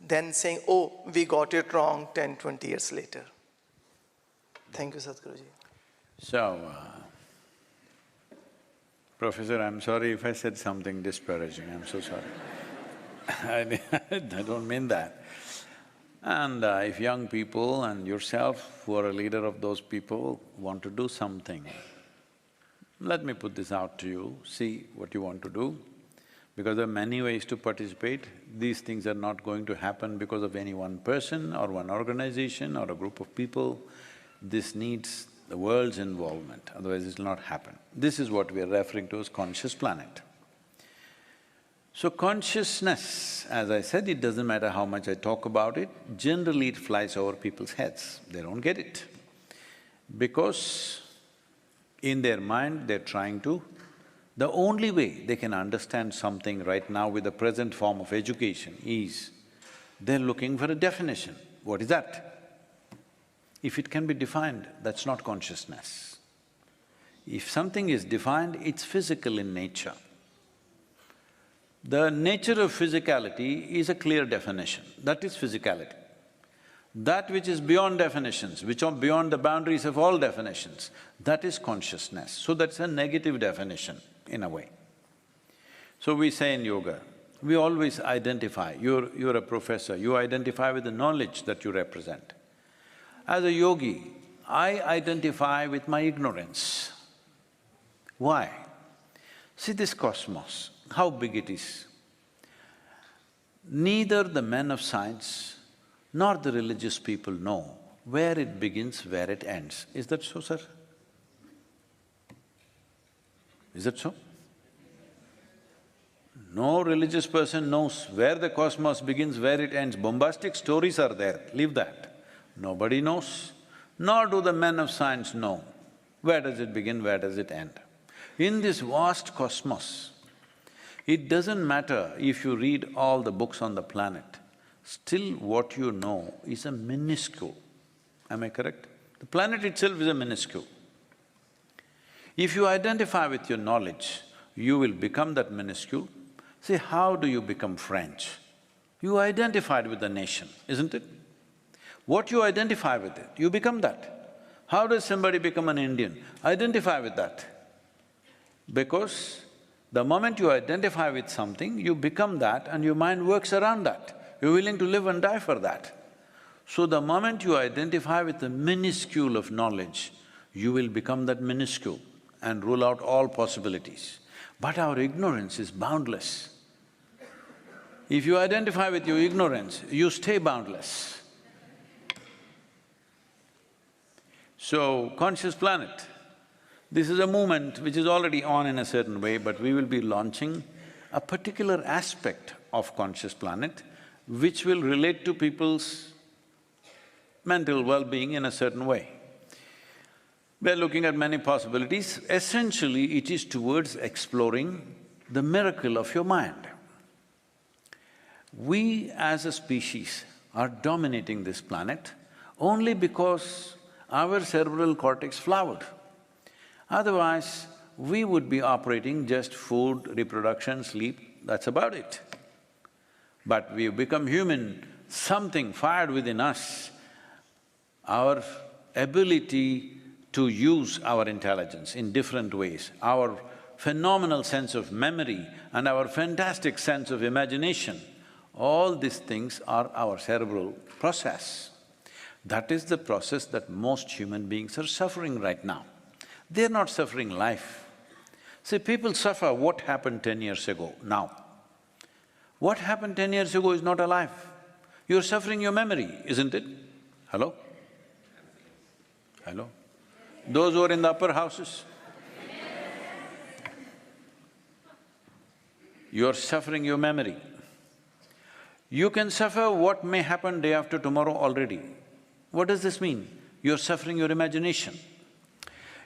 then saying, oh, we got it wrong 10, 20 years later. Thank you, Sadhguruji. So, Professor, I'm sorry if I said something disparaging, I'm so sorry. I don't mean that. And if young people and yourself, who are a leader of those people, want to do something, let me put this out to you, see what you want to do. Because there are many ways to participate. These things are not going to happen because of any one person or one organization or a group of people. This needs the world's involvement, otherwise it will not happen. This is what we are referring to as conscious planet. So consciousness, as I said, it doesn't matter how much I talk about it, generally it flies over people's heads, they don't get it. Because in their mind they're trying to… The only way they can understand something right now with the present form of education is, they're looking for a definition. What is that? If it can be defined, that's not consciousness. If something is defined, it's physical in nature. The nature of physicality is a clear definition, that is physicality. That which is beyond definitions, which are beyond the boundaries of all definitions, that is consciousness. So that's a negative definition in a way. So we say in yoga, we always identify, you're a professor, you identify with the knowledge that you represent. As a yogi, I identify with my ignorance. Why? See this cosmos, how big it is. Neither the men of science nor the religious people know where it begins, where it ends. Is that so, sir? Is that so? No religious person knows where the cosmos begins, where it ends. Bombastic stories are there, leave that. Nobody knows, nor do the men of science know where does it begin, where does it end. In this vast cosmos, it doesn't matter if you read all the books on the planet, still what you know is a minuscule. Am I correct? The planet itself is a minuscule. If you identify with your knowledge, you will become that minuscule. See, how do you become French? You identified with the nation, isn't it? What you identify with it, you become that. How does somebody become an Indian? Identify with that. Because the moment you identify with something, you become that and your mind works around that. You're willing to live and die for that. So the moment you identify with the minuscule of knowledge, you will become that minuscule and rule out all possibilities. But our ignorance is boundless. If you identify with your ignorance, you stay boundless. So, conscious planet, this is a movement which is already on in a certain way, but we will be launching a particular aspect of conscious planet which will relate to people's mental well-being in a certain way. We're looking at many possibilities. Essentially, it is towards exploring the miracle of your mind. We as a species are dominating this planet only because our cerebral cortex flowered. Otherwise, we would be operating just food, reproduction, sleep, that's about it. But we've become human, something fired within us, our ability to use our intelligence in different ways, our phenomenal sense of memory and our fantastic sense of imagination, all these things are our cerebral process. That is the process that most human beings are suffering right now. They're not suffering life. See, people suffer what happened 10 years ago, now. What happened 10 years ago is not alive. You're suffering your memory, isn't it? Hello? Hello? Those who are in the upper houses, you're suffering your memory. You can suffer what may happen day after tomorrow already. What does this mean? You're suffering your imagination.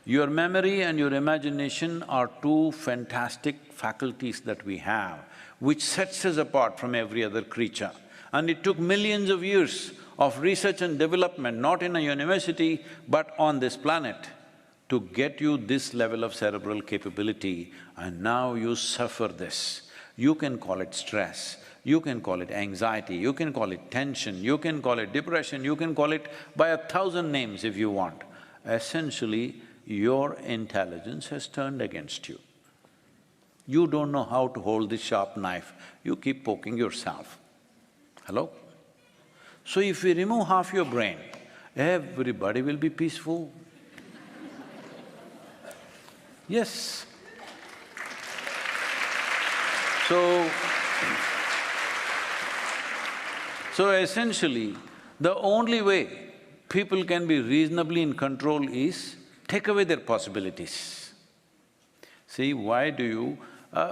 Your memory and your imagination are two fantastic faculties that we have, which sets us apart from every other creature. And it took millions of years of research and development, not in a university, but on this planet, to get you this level of cerebral capability, and now you suffer this. You can call it stress, you can call it anxiety, you can call it tension, you can call it depression, you can call it by 1,000 names if you want. Essentially, your intelligence has turned against you. You don't know how to hold this sharp knife, you keep poking yourself. Hello? So if we remove half your brain, everybody will be peaceful. Yes. So essentially, the only way people can be reasonably in control is take away their possibilities. See, why do you…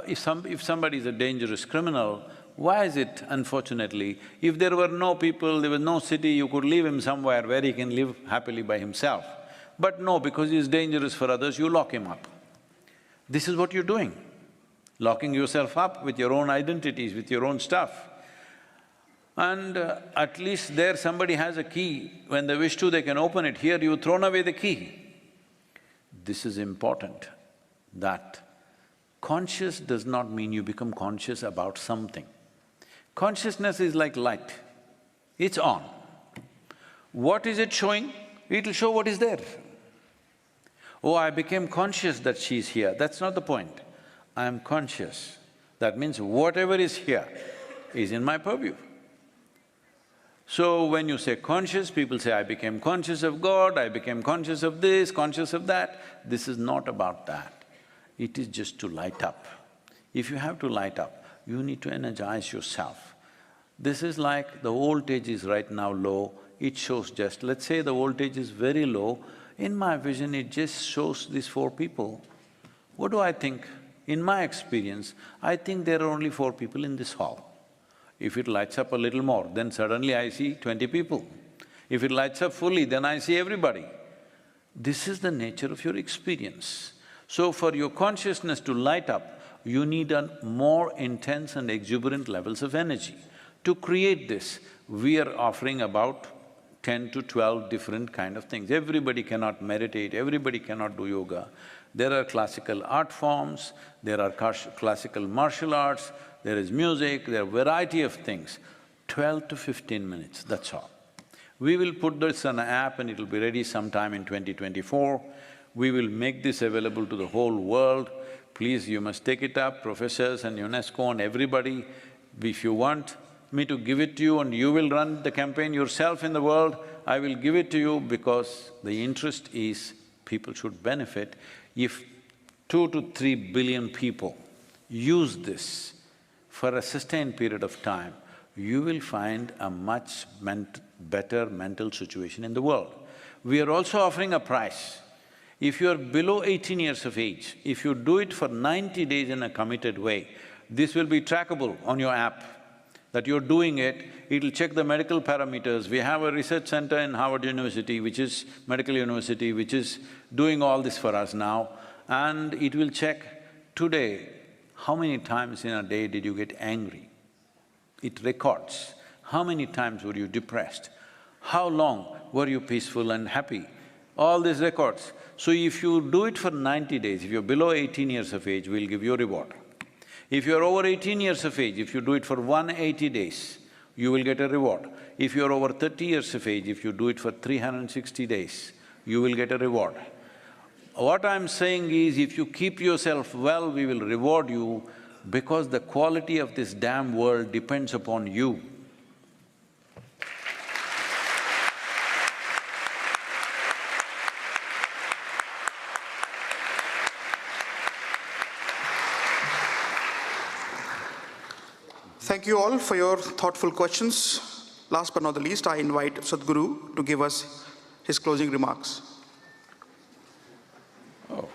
if somebody is a dangerous criminal, why is it, unfortunately, if there were no people, there was no city, you could leave him somewhere where he can live happily by himself. But no, because he is dangerous for others, you lock him up. This is what you're doing, locking yourself up with your own identities, with your own stuff. And at least there somebody has a key, when they wish to they can open it. Here you've thrown away the key. this is important, that conscious does not mean you become conscious about something. Consciousness is like light, it's on. What is it showing? It'll show what is there. Oh, I became conscious that she's here, that's not the point. I am conscious. That means whatever is here is in my purview. So when you say conscious, people say, I became conscious of God, I became conscious of this, conscious of that. This is not about that. It is just to light up. If you have to light up, you need to energize yourself. This is like the voltage is right now low, it shows just… let's say the voltage is very low, in my vision it just shows these 4 people. What do I think? In my experience, I think there are only 4 people in this hall. If it lights up a little more, then suddenly I see 20 people. If it lights up fully, then I see everybody. This is the nature of your experience. So for your consciousness to light up, you need a more intense and exuberant levels of energy. To create this, we are offering about 10 to 12 different kind of things. Everybody cannot meditate, everybody cannot do yoga. There are classical art forms, there are classical martial arts, there is music, there are variety of things. 12 to 15 minutes, that's all. We will put this on an app and it'll be ready sometime in 2024. We will make this available to the whole world. Please, you must take it up, professors and UNESCO and everybody. If you want me to give it to you and you will run the campaign yourself in the world, I will give it to you because the interest is people should benefit. If 2 to 3 billion people use this for a sustained period of time, you will find a much better mental situation in the world. We are also offering a prize. If you are below 18 years of age, if you do it for 90 days in a committed way, this will be trackable on your app, that you're doing it, it'll check the medical parameters. We have a research center in Harvard University, which is medical university, which is doing all this for us now, and it will check today, how many times in a day did you get angry? It records. How many times were you depressed? How long were you peaceful and happy? All these records. So if you do it for 90 days, if you're below 18 years of age, we'll give you a reward. If you're over 18 years of age, if you do it for 180 days, you will get a reward. If you're over 30 years of age, if you do it for 360 days, you will get a reward. What I'm saying is, if you keep yourself well, we will reward you because the quality of this damn world depends upon you. Thank you all for your thoughtful questions. Last but not the least, I invite Sadhguru to give us his closing remarks. Oh.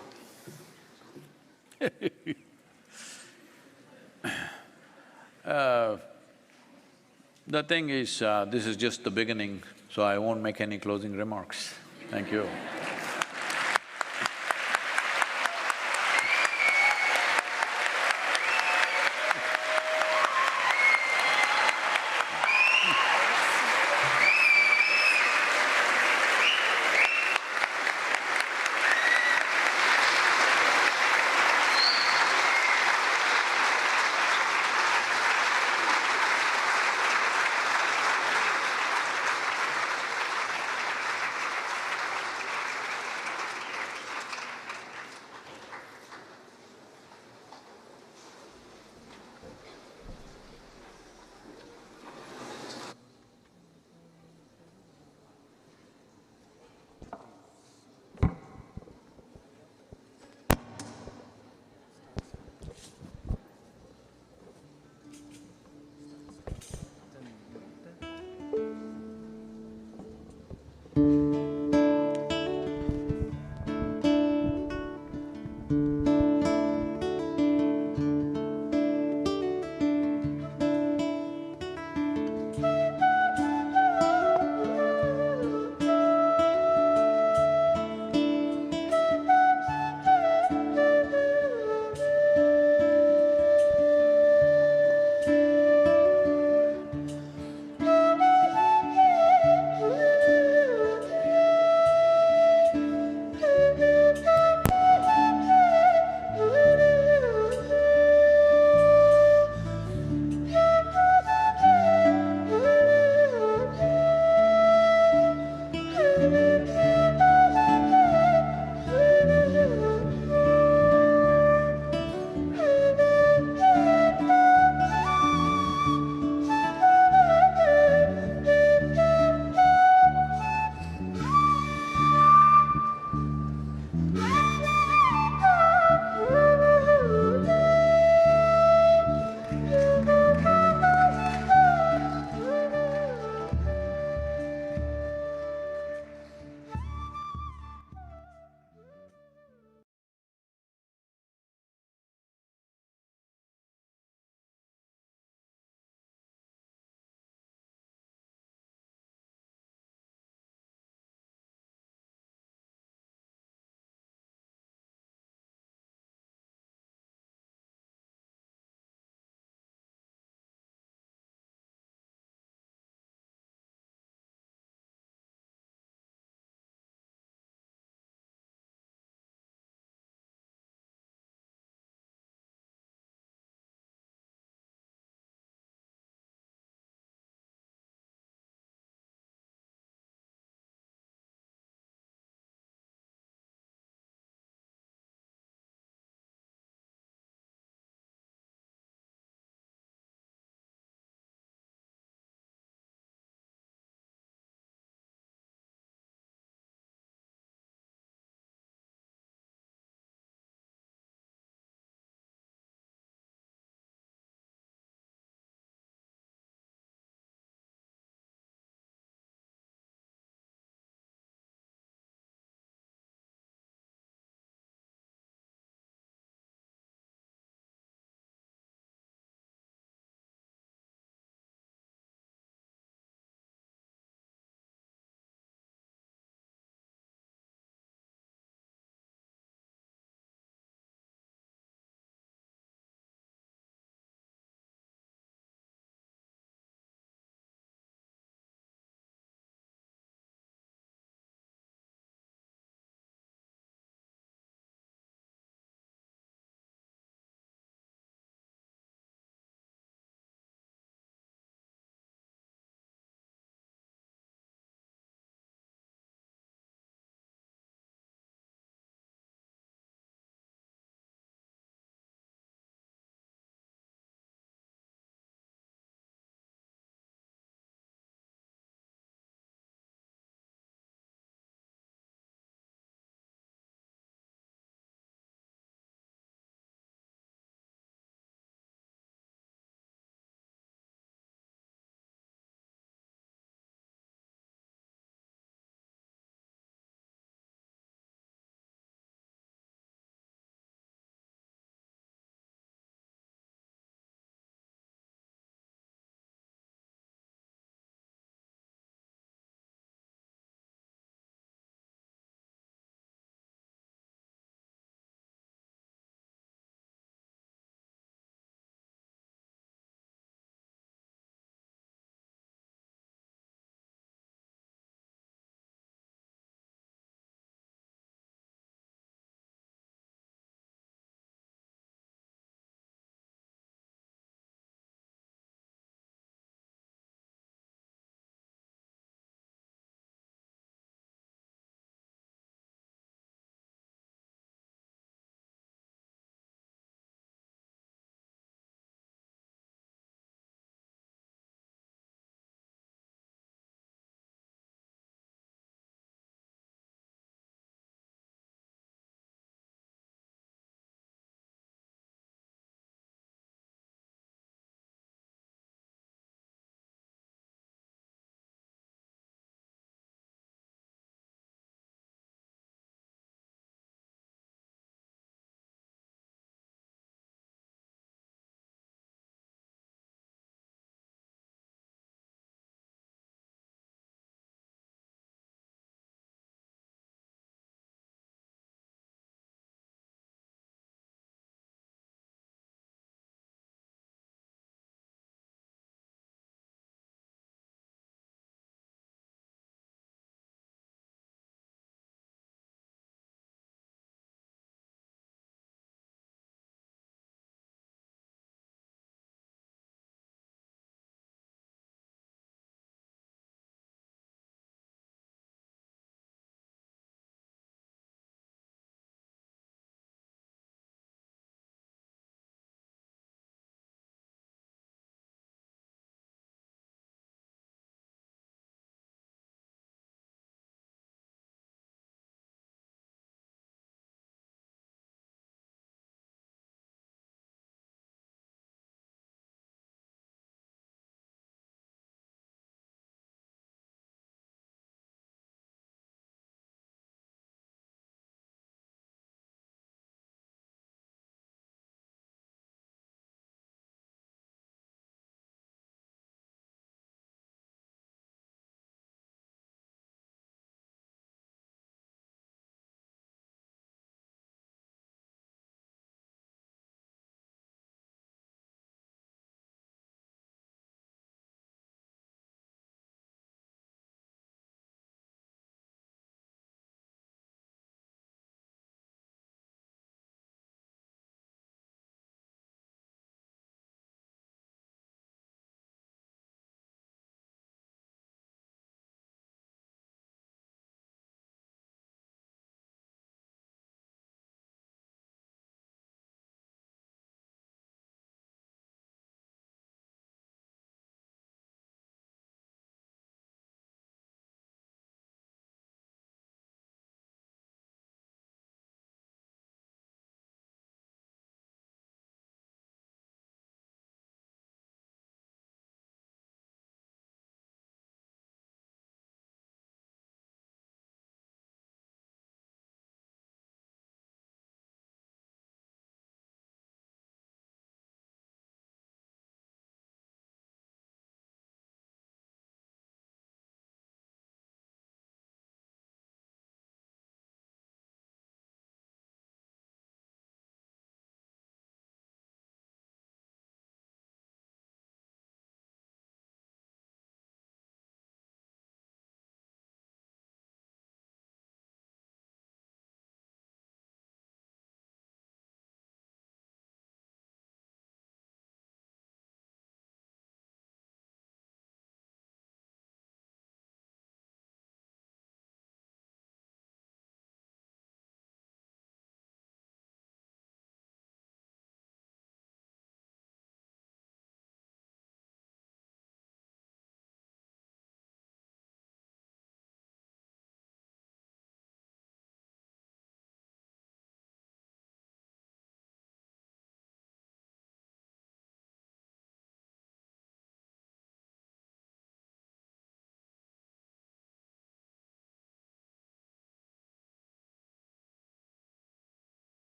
The thing is, this is just the beginning, so I won't make any closing remarks. Thank you.